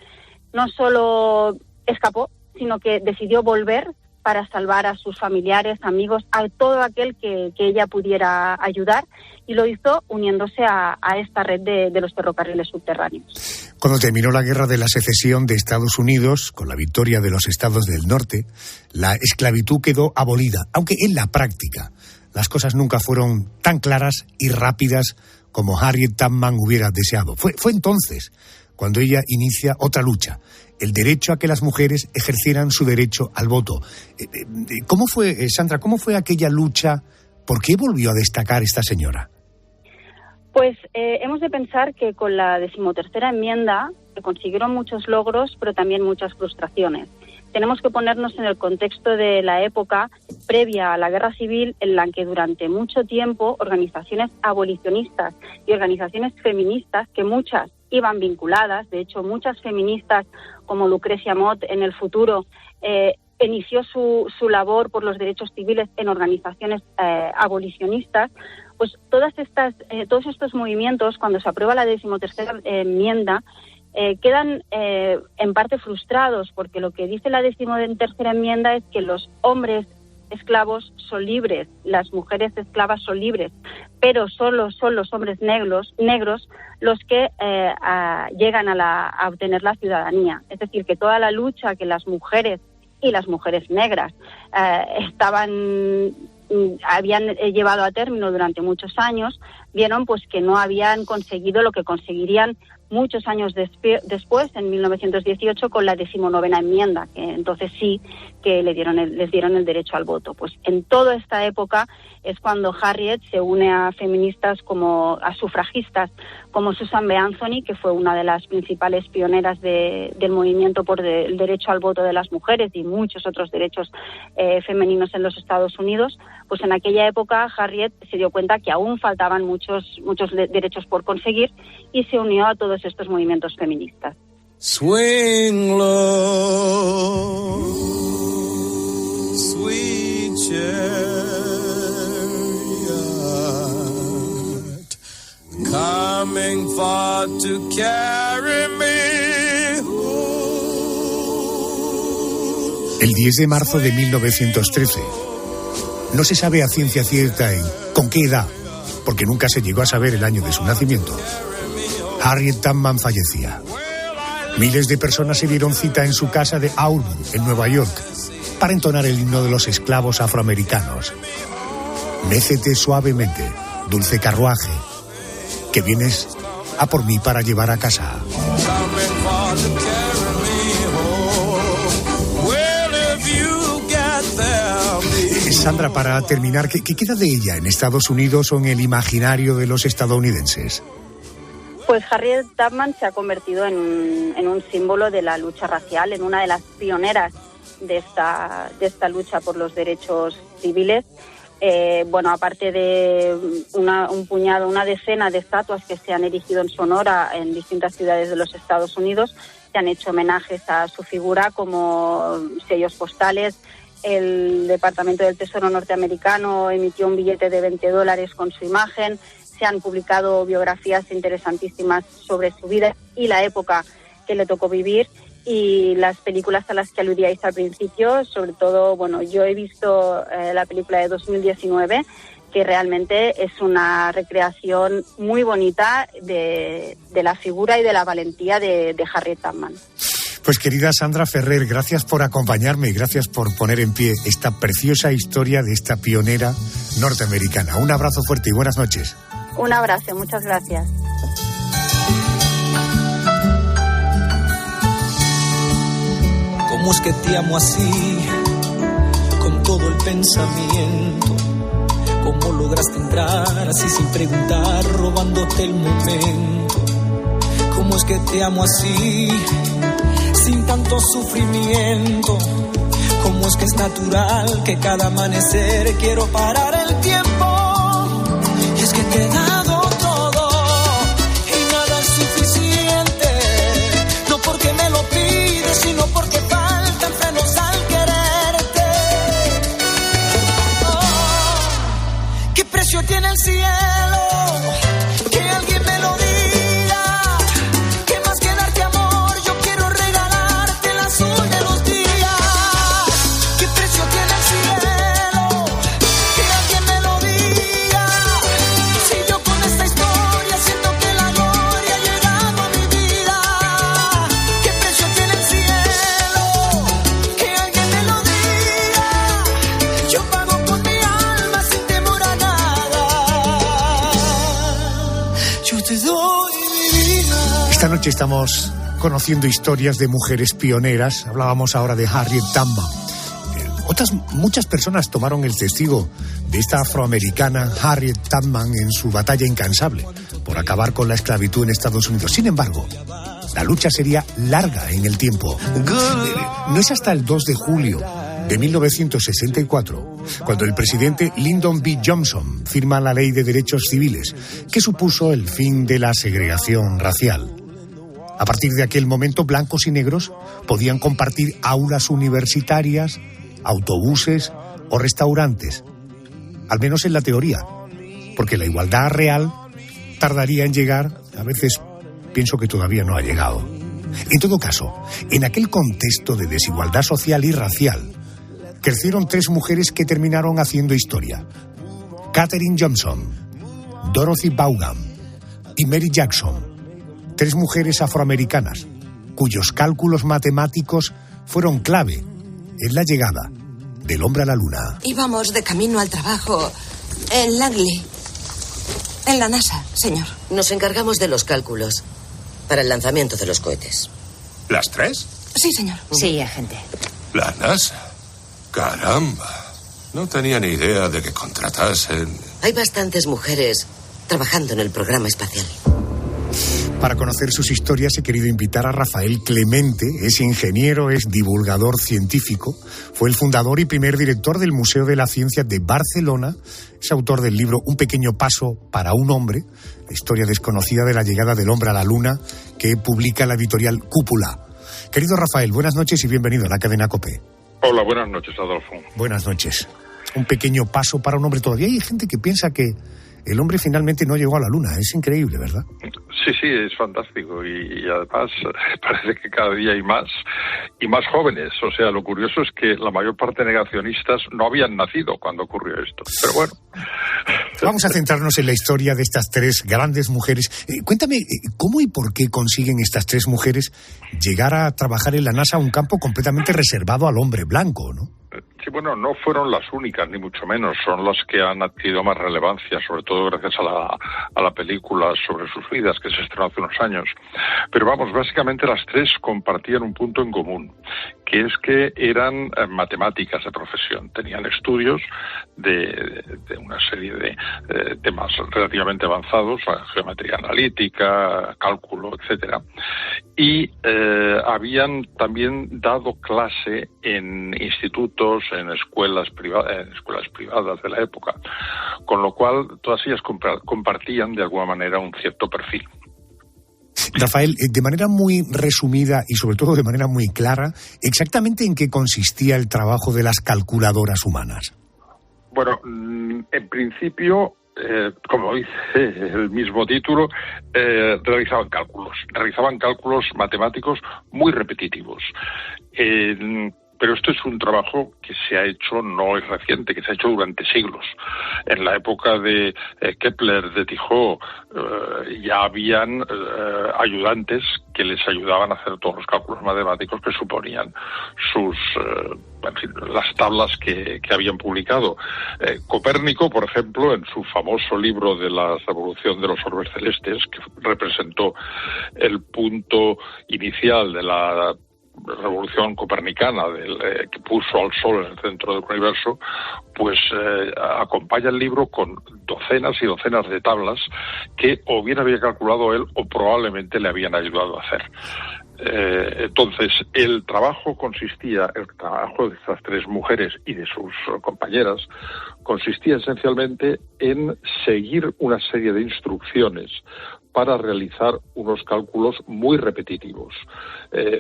No solo escapó, sino que decidió volver para salvar a sus familiares, amigos, a todo aquel que ella pudiera ayudar, y lo hizo uniéndose a esta red de los ferrocarriles subterráneos. Cuando terminó la guerra de la secesión de Estados Unidos, con la victoria de los estados del norte, la esclavitud quedó abolida, aunque en la práctica las cosas nunca fueron tan claras y rápidas como Harriet Tubman hubiera deseado. Fue entonces cuando ella inicia otra lucha, el derecho a que las mujeres ejercieran su derecho al voto. ¿Cómo fue, Sandra, cómo fue aquella lucha? ¿Por qué volvió a destacar esta señora? Pues hemos de pensar que con la 13ª enmienda se consiguieron muchos logros, pero también muchas frustraciones. Tenemos que ponernos en el contexto de la época previa a la Guerra Civil, en la que durante mucho tiempo organizaciones abolicionistas y organizaciones feministas, que muchas iban vinculadas, de hecho muchas feministas como Lucrecia Mott en el futuro inició su labor por los derechos civiles en organizaciones abolicionistas, pues todos estos movimientos, cuando se aprueba la 13ª enmienda, quedan en parte frustrados, porque lo que dice la 13ª enmienda es que los hombres esclavos son libres, las mujeres esclavas son libres, pero solo son los hombres negros los que llegan a obtener la ciudadanía. Es decir, que toda la lucha que las mujeres y las mujeres negras habían llevado a término durante muchos años, vieron pues que no habían conseguido lo que conseguirían muchos años después, en 1918, con la 19ª enmienda, que entonces sí que les dieron el derecho al voto. Pues en toda esta época es cuando Harriet se une a feministas a sufragistas como Susan B. Anthony, que fue una de las principales pioneras del movimiento por el derecho al voto de las mujeres y muchos otros derechos femeninos en los Estados Unidos. Pues en aquella época Harriet se dio cuenta que aún faltaban muchos derechos por conseguir y se unió a todos estos movimientos feministas. Swing low, sweet chariot, coming far to carry me home. El 10 de marzo de 1913. No se sabe a ciencia cierta con qué edad, porque nunca se llegó a saber el año de su nacimiento, Harriet Tubman fallecía. Miles de personas se dieron cita en su casa de Auburn, en Nueva York, para entonar el himno de los esclavos afroamericanos. Mécete suavemente, dulce carruaje, que vienes a por mí para llevar a casa. Sandra, para terminar, ¿qué queda de ella en Estados Unidos o en el imaginario de los estadounidenses? Pues Harriet Tubman se ha convertido en un símbolo de la lucha racial, en una de las pioneras de esta lucha por los derechos civiles. Aparte de una decena de estatuas que se han erigido en su honor en distintas ciudades de los Estados Unidos, se han hecho homenajes a su figura como sellos postales. El Departamento del Tesoro norteamericano emitió un billete de $20 con su imagen. Se han publicado biografías interesantísimas sobre su vida y la época que le tocó vivir, y las películas a las que aludíais al principio, sobre todo, yo he visto la película de 2019, que realmente es una recreación muy bonita de la figura y de la valentía de Harriet Tubman. Pues querida Sandra Ferrer, gracias por acompañarme y gracias por poner en pie esta preciosa historia de esta pionera norteamericana. Un abrazo fuerte y buenas noches. Un abrazo, muchas gracias. ¿Cómo es que te amo así, con todo el pensamiento? ¿Cómo lograste entrar así sin preguntar, robándote el momento? ¿Cómo es que te amo así, sin tanto sufrimiento? ¿Cómo es que es natural que cada amanecer quiero parar el tiempo? Y es que te he dado todo y nada es suficiente, no porque me lo pides, sino porque faltan frenos al quererte. Oh, ¿qué precio tiene el cielo? Que alguien me lo diga. ¿Qué más que darte amor? Yo quiero regalarte el azul de los días. Esta noche estamos conociendo historias de mujeres pioneras. Hablábamos ahora de Harriet Tubman. Muchas personas tomaron el testigo de esta afroamericana Harriet Tubman en su batalla incansable por acabar con la esclavitud en Estados Unidos. Sin embargo, la lucha sería larga en el tiempo. No es hasta el 2 de julio de 1964 cuando el presidente Lyndon B. Johnson firma la Ley de Derechos Civiles, que supuso el fin de la segregación racial. A partir de aquel momento, blancos y negros podían compartir aulas universitarias, autobuses o restaurantes, al menos en la teoría, porque la igualdad real tardaría en llegar. A veces pienso que todavía no ha llegado. En todo caso, en aquel contexto de desigualdad social y racial, crecieron 3 mujeres que terminaron haciendo historia: Katherine Johnson, Dorothy Vaughan y Mary Jackson. 3 mujeres afroamericanas cuyos cálculos matemáticos fueron clave en la llegada del hombre a la luna. Íbamos de camino al trabajo en Langley, en la NASA, señor. Nos encargamos de los cálculos para el lanzamiento de los cohetes. ¿Las 3? Sí, señor. Sí, agente. La NASA. Caramba. No tenía ni idea de que contratasen. Hay bastantes mujeres trabajando en el programa espacial. Para conocer sus historias he querido invitar a Rafael Clemente. Es ingeniero, es divulgador científico, fue el fundador y primer director del Museo de la Ciencia de Barcelona, es autor del libro Un pequeño paso para un hombre, la historia desconocida de la llegada del hombre a la luna, que publica la editorial Cúpula. Querido Rafael, buenas noches y bienvenido a la cadena COPE. Hola, buenas noches, Adolfo. Buenas noches. Un pequeño paso para un hombre. Todavía hay gente que piensa que el hombre finalmente no llegó a la luna. Es increíble, ¿verdad? Sí, es fantástico y además parece que cada día hay más y más jóvenes. O sea, lo curioso es que la mayor parte de negacionistas no habían nacido cuando ocurrió esto. Pero bueno. Vamos a centrarnos en la historia de estas 3 grandes mujeres. Cuéntame, ¿cómo y por qué consiguen estas 3 mujeres llegar a trabajar en la NASA, un campo completamente reservado al hombre blanco, ¿no? Sí, bueno, no fueron las únicas, ni mucho menos. Son las que han adquirido más relevancia, sobre todo gracias a la película sobre sus vidas, que se estrenó hace unos años. Pero vamos, básicamente las 3 compartían un punto en común, que es que eran matemáticas de profesión. Tenían estudios de una serie de temas relativamente avanzados, geometría analítica, cálculo, etcétera. Y habían también dado clase en institutos, en escuelas privadas de la época, con lo cual todas ellas compartían de alguna manera un cierto perfil. Rafael, de manera muy resumida y sobre todo de manera muy clara, ¿exactamente en qué consistía el trabajo de las calculadoras humanas? Bueno, en principio, como dice el mismo título, realizaban cálculos matemáticos muy repetitivos. Pero esto es un trabajo que se ha hecho, no es reciente, que se ha hecho durante siglos. En la época de Kepler, de Tycho, ya habían ayudantes que les ayudaban a hacer todos los cálculos matemáticos que suponían las tablas que habían publicado. Copérnico, por ejemplo, en su famoso libro de la revolución de los orbes celestes, que representó el punto inicial de la revolución copernicana que puso al Sol en el centro del universo, pues acompaña el libro con docenas y docenas de tablas que o bien había calculado él o probablemente le habían ayudado a hacer. Entonces, el trabajo de estas 3 mujeres y de sus compañeras consistía esencialmente en seguir una serie de instrucciones para realizar unos cálculos muy repetitivos.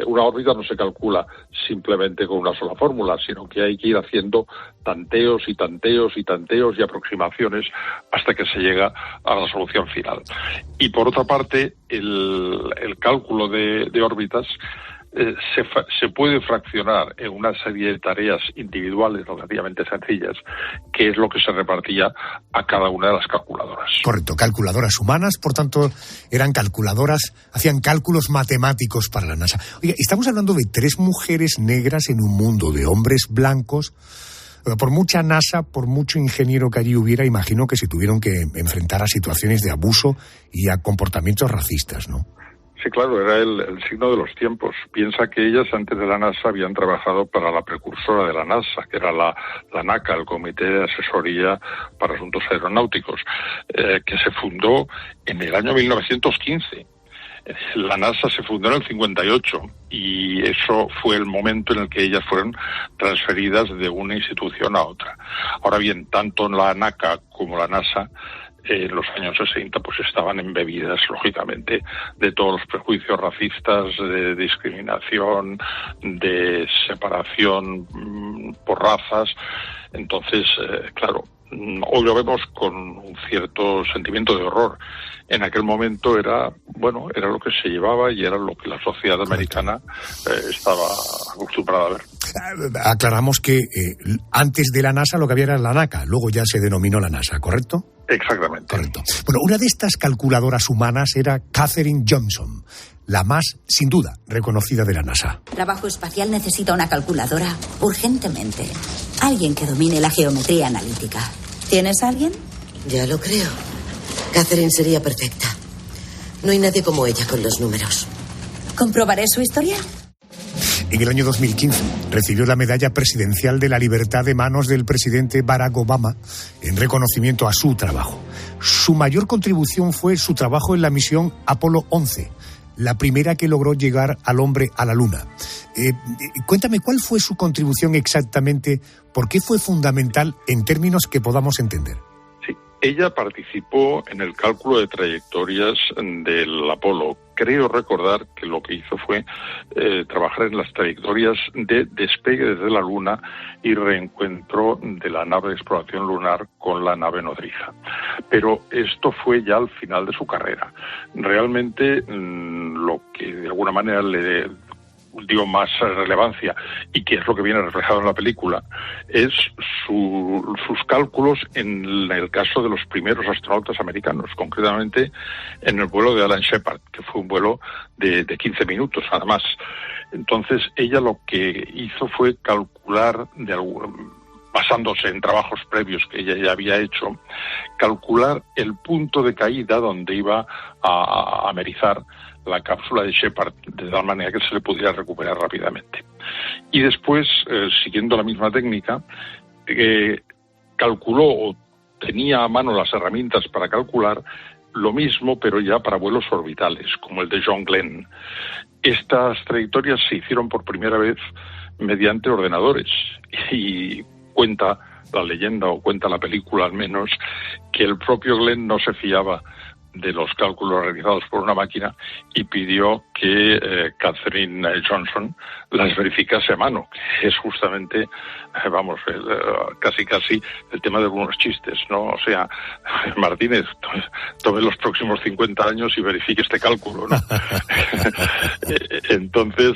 Una órbita no se calcula simplemente con una sola fórmula, sino que hay que ir haciendo tanteos y tanteos y tanteos y aproximaciones hasta que se llega a la solución final. Y por otra parte, el cálculo de órbitas se puede fraccionar en una serie de tareas individuales relativamente sencillas, que es lo que se repartía a cada una de las calculadoras. Correcto, calculadoras humanas, por tanto, eran calculadoras, hacían cálculos matemáticos para la NASA. Oye, estamos hablando de 3 mujeres negras en un mundo de hombres blancos. Por mucha NASA, por mucho ingeniero que allí hubiera, imagino que se tuvieron que enfrentar a situaciones de abuso y a comportamientos racistas, ¿no? Sí, claro, era el signo de los tiempos. Piensa que ellas antes de la NASA habían trabajado para la precursora de la NASA, que era la NACA, el Comité de Asesoría para Asuntos Aeronáuticos, que se fundó en el año 1915. La NASA se fundó en el 58 y eso fue el momento en el que ellas fueron transferidas de una institución a otra. Ahora bien, tanto la NACA como la NASA en los años 60 pues estaban embebidas, lógicamente, de todos los prejuicios racistas, de discriminación, de separación por razas. Entonces, claro, hoy lo vemos con un cierto sentimiento de horror. En aquel momento era lo que se llevaba y era lo que la sociedad americana estaba acostumbrada a ver. Aclaramos que antes de la NASA lo que había era la NACA, luego ya se denominó la NASA, ¿correcto? Exactamente. Correcto. Bueno, una de estas calculadoras humanas era Katherine Johnson, la más, sin duda, reconocida de la NASA. Trabajo espacial necesita una calculadora urgentemente. Alguien que domine la geometría analítica. ¿Tienes a alguien? Ya lo creo. Katherine sería perfecta. No hay nadie como ella con los números. ¿Comprobaré su historia? En el año 2015 recibió la Medalla Presidencial de la Libertad de manos del presidente Barack Obama en reconocimiento a su trabajo. Su mayor contribución fue su trabajo en la misión Apolo 11, la primera que logró llegar al hombre a la Luna. Cuéntame, ¿cuál fue su contribución exactamente? ¿Por qué fue fundamental en términos que podamos entender? Ella participó en el cálculo de trayectorias del Apolo. Creo recordar que lo que hizo fue trabajar en las trayectorias de despegue desde la Luna y reencuentro de la nave de exploración lunar con la nave nodriza. Pero esto fue ya al final de su carrera. Realmente lo que de alguna manera le dio más relevancia y que es lo que viene reflejado en la película es sus cálculos en el caso de los primeros astronautas americanos, concretamente en el vuelo de Alan Shepard, que fue un vuelo de 15 minutos nada más. Entonces ella lo que hizo fue calcular, basándose en trabajos previos que ella ya había hecho, calcular el punto de caída donde iba a amerizar la cápsula de Shepard, de tal manera que se le pudiera recuperar rápidamente. Y después, siguiendo la misma técnica, calculó o tenía a mano las herramientas para calcular lo mismo, pero ya para vuelos orbitales, como el de John Glenn. Estas trayectorias se hicieron por primera vez mediante ordenadores y cuenta la leyenda, o cuenta la película al menos, que el propio Glenn no se fiaba de los cálculos realizados por una máquina y pidió que Katherine Johnson las verificase a mano, que es justamente, casi el tema de algunos chistes, ¿no? O sea, Martínez, tome los próximos 50 años y verifique este cálculo, ¿no? Entonces,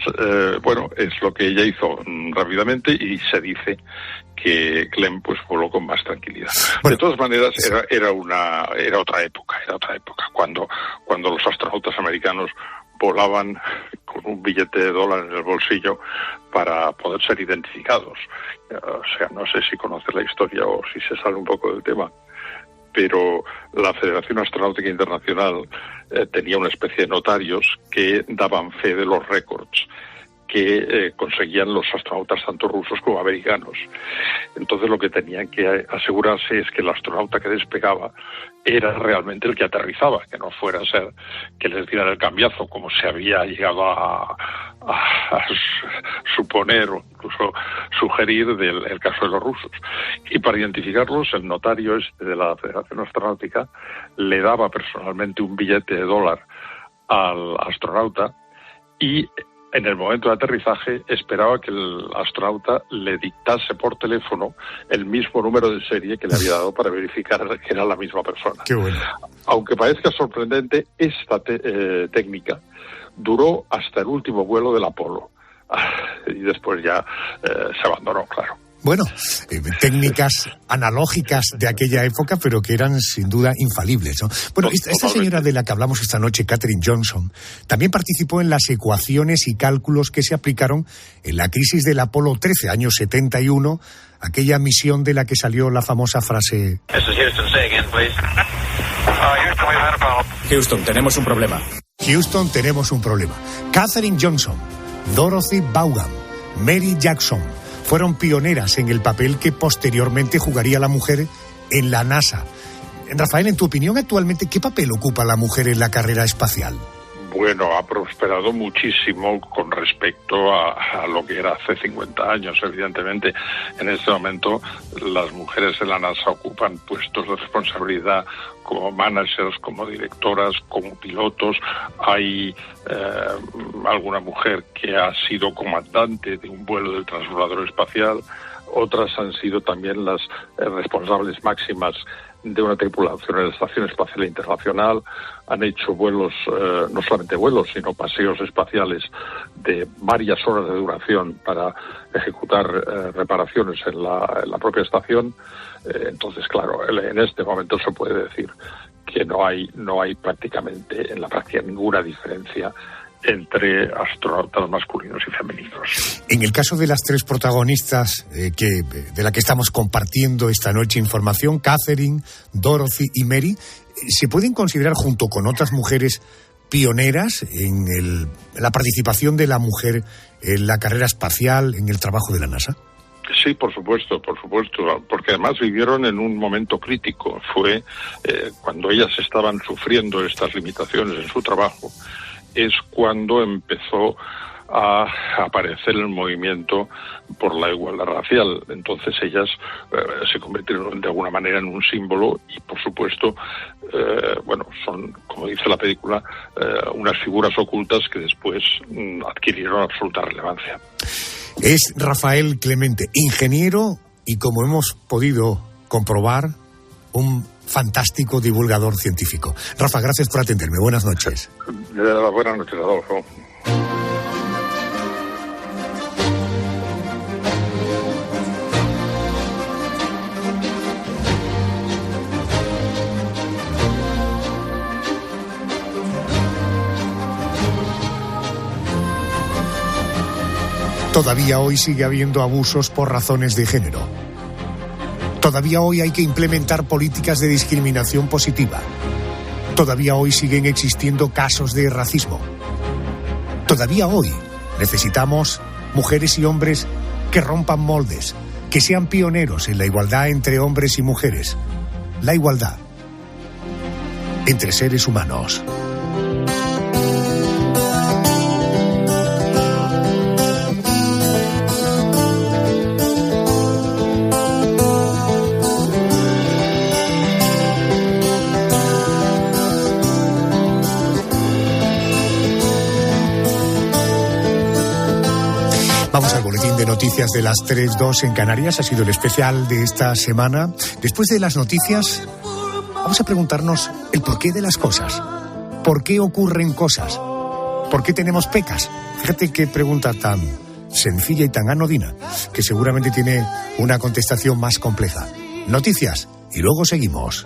es lo que ella hizo rápidamente y se dice que Glenn pues voló con más tranquilidad. De todas maneras, era otra época, cuando los astronautas americanos volaban con un billete de $1 en el bolsillo para poder ser identificados. O sea, no sé si conoces la historia o si se sale un poco del tema, pero la Federación Astronáutica Internacional tenía una especie de notarios que daban fe de los récords que conseguían los astronautas tanto rusos como americanos. Entonces lo que tenían que asegurarse es que el astronauta que despegaba era realmente el que aterrizaba, que no fuera a ser que les dieran el cambiazo, como se había llegado a suponer o incluso sugerir del caso de los rusos. Y para identificarlos, el notario de la Federación Astronáutica le daba personalmente un billete de $1 al astronauta y en el momento de aterrizaje esperaba que el astronauta le dictase por teléfono el mismo número de serie que le había dado para verificar que era la misma persona. Qué bueno. Aunque parezca sorprendente, esta técnica duró hasta el último vuelo del Apolo. Y después ya se abandonó, claro. Bueno, técnicas analógicas de aquella época, pero que eran sin duda infalibles, ¿no? Bueno, esta señora de la que hablamos esta noche, Katherine Johnson, también participó en las ecuaciones y cálculos que se aplicaron en la crisis del Apolo 13, año 71, aquella misión de la que salió la famosa frase... Houston, tenemos un problema. Houston, tenemos un problema. Katherine Johnson, Dorothy Vaughan, Mary Jackson fueron pioneras en el papel que posteriormente jugaría la mujer en la NASA. Rafael, en tu opinión, actualmente, ¿qué papel ocupa la mujer en la carrera espacial? Bueno, ha prosperado muchísimo con respecto a lo que era hace 50 años, evidentemente. En este momento, las mujeres en la NASA ocupan puestos de responsabilidad como managers, como directoras, como pilotos. Hay alguna mujer que ha sido comandante de un vuelo del transbordador espacial. Otras han sido también las responsables máximas de una tripulación en la Estación Espacial Internacional. Han hecho vuelos, no solamente vuelos, sino paseos espaciales de varias horas de duración para ejecutar reparaciones en la propia estación. Entonces, claro, en este momento se puede decir que no hay prácticamente en la práctica ninguna diferencia entre astronautas masculinos y femeninos. En el caso de las tres protagonistas de la que estamos compartiendo esta noche información, Katherine, Dorothy y Mary, ¿se pueden considerar junto con otras mujeres pioneras en la participación de la mujer en la carrera espacial, en el trabajo de la NASA? Sí, por supuesto, porque además vivieron en un momento crítico. Fue cuando ellas estaban sufriendo estas limitaciones en su trabajo, es cuando empezó a aparecer el movimiento por la igualdad racial. Entonces ellas se convirtieron de alguna manera en un símbolo y, por supuesto, son, como dice la película, unas figuras ocultas que después adquirieron absoluta relevancia. Es Rafael Clemente, ingeniero y, como hemos podido comprobar, un fantástico divulgador científico. Rafa, gracias por atenderme. Buenas noches. Buenas noches, Adolfo. Todavía hoy sigue habiendo abusos por razones de género. Todavía hoy hay que implementar políticas de discriminación positiva. Todavía hoy siguen existiendo casos de racismo. Todavía hoy necesitamos mujeres y hombres que rompan moldes, que sean pioneros en la igualdad entre hombres y mujeres. La igualdad entre seres humanos. Vamos al boletín de noticias de las 3:02 en Canarias. Ha sido el especial de esta semana. Después de las noticias, vamos a preguntarnos el porqué de las cosas. ¿Por qué ocurren cosas? ¿Por qué tenemos pecas? Fíjate qué pregunta tan sencilla y tan anodina, que seguramente tiene una contestación más compleja. Noticias y luego seguimos.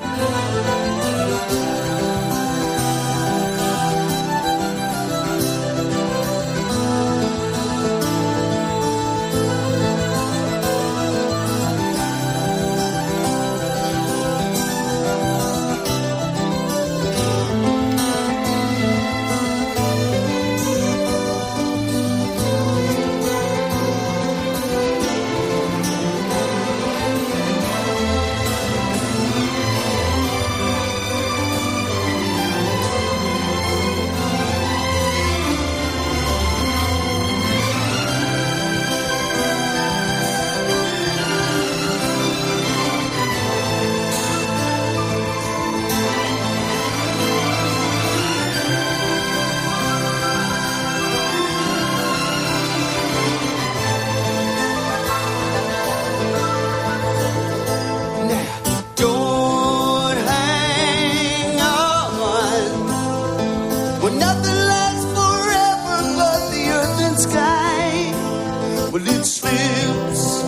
Well, it slips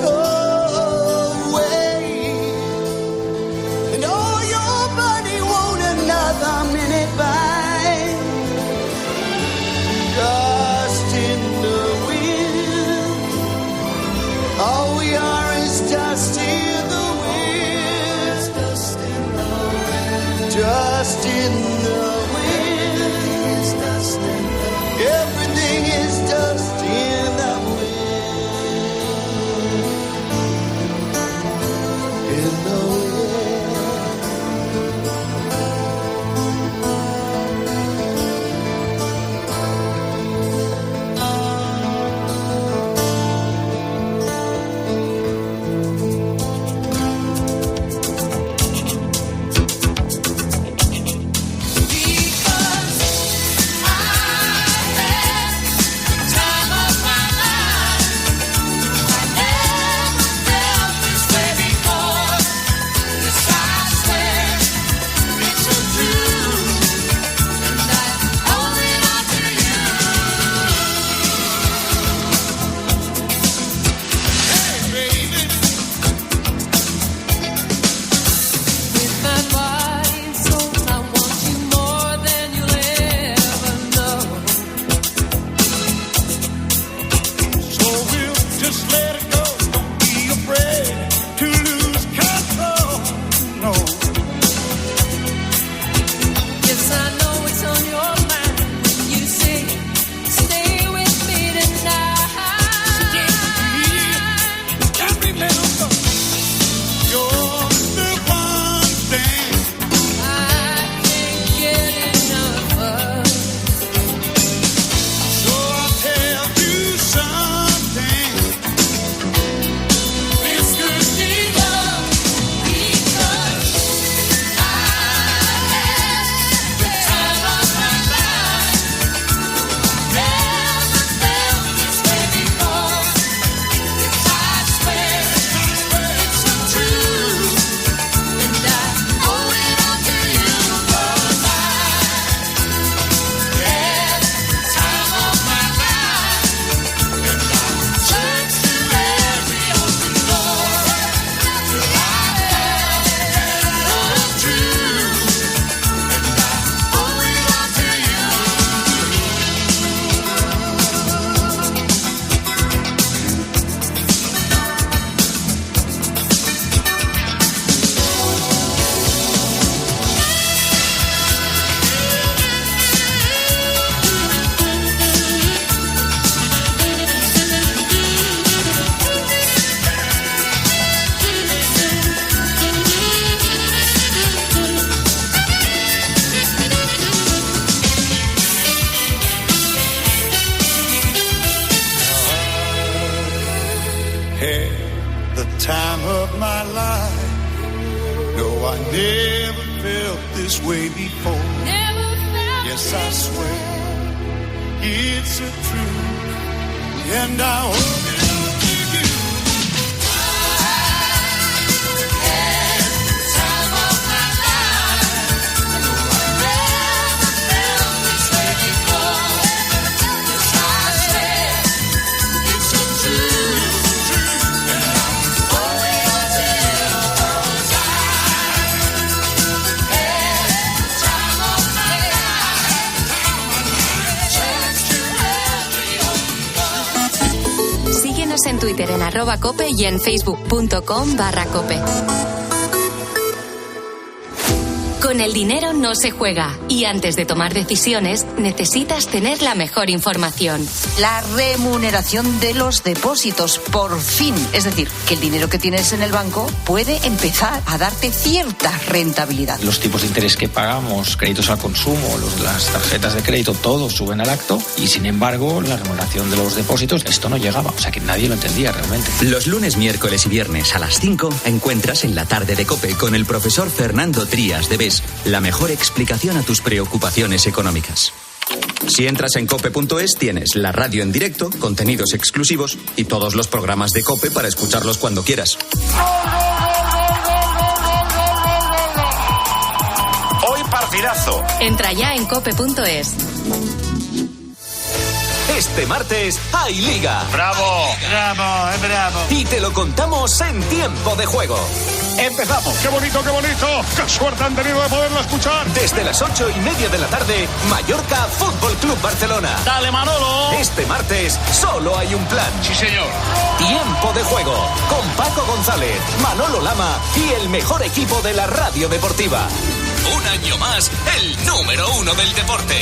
dust in the wind. Everything is dust in the wind. In the En Twitter en @cope y en facebook.com/cope. Con el dinero no se juega y antes de tomar decisiones necesitas tener la mejor información. La remuneración de los depósitos, por fin. Es decir, que el dinero que tienes en el banco puede empezar a darte cierta rentabilidad. Los tipos de interés que pagamos, créditos al consumo, las tarjetas de crédito, todos suben al acto y sin embargo la remuneración de los depósitos, esto no llegaba. O sea que nadie lo entendía realmente. Los lunes, miércoles y viernes a las 5 encuentras en la tarde de COPE con el profesor Fernando Trías de BES la mejor explicación a tus preocupaciones económicas. Si entras en cope.es tienes la radio en directo, contenidos exclusivos y todos los programas de COPE para escucharlos cuando quieras. Hoy partidazo. Entra ya en cope.es. Este martes hay Liga. Bravo, bravo, bravo. Y te lo contamos en tiempo de juego. Empezamos. ¡Qué bonito, qué bonito! ¡Qué suerte han tenido de poderlo escuchar! Desde las 8:30 de la tarde, Mallorca Fútbol Club Barcelona. ¡Dale, Manolo! Este martes solo hay un plan. Sí, señor. Tiempo de juego. Con Paco González, Manolo Lama y el mejor equipo de la radio deportiva. Un año más, el número 1 del deporte.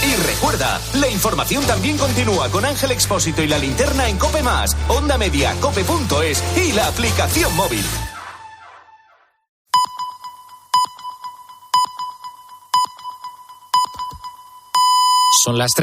Y recuerda, la información también continúa con Ángel Expósito y la linterna en COPE+, Onda Media, cope.es y la aplicación móvil. Son las 3.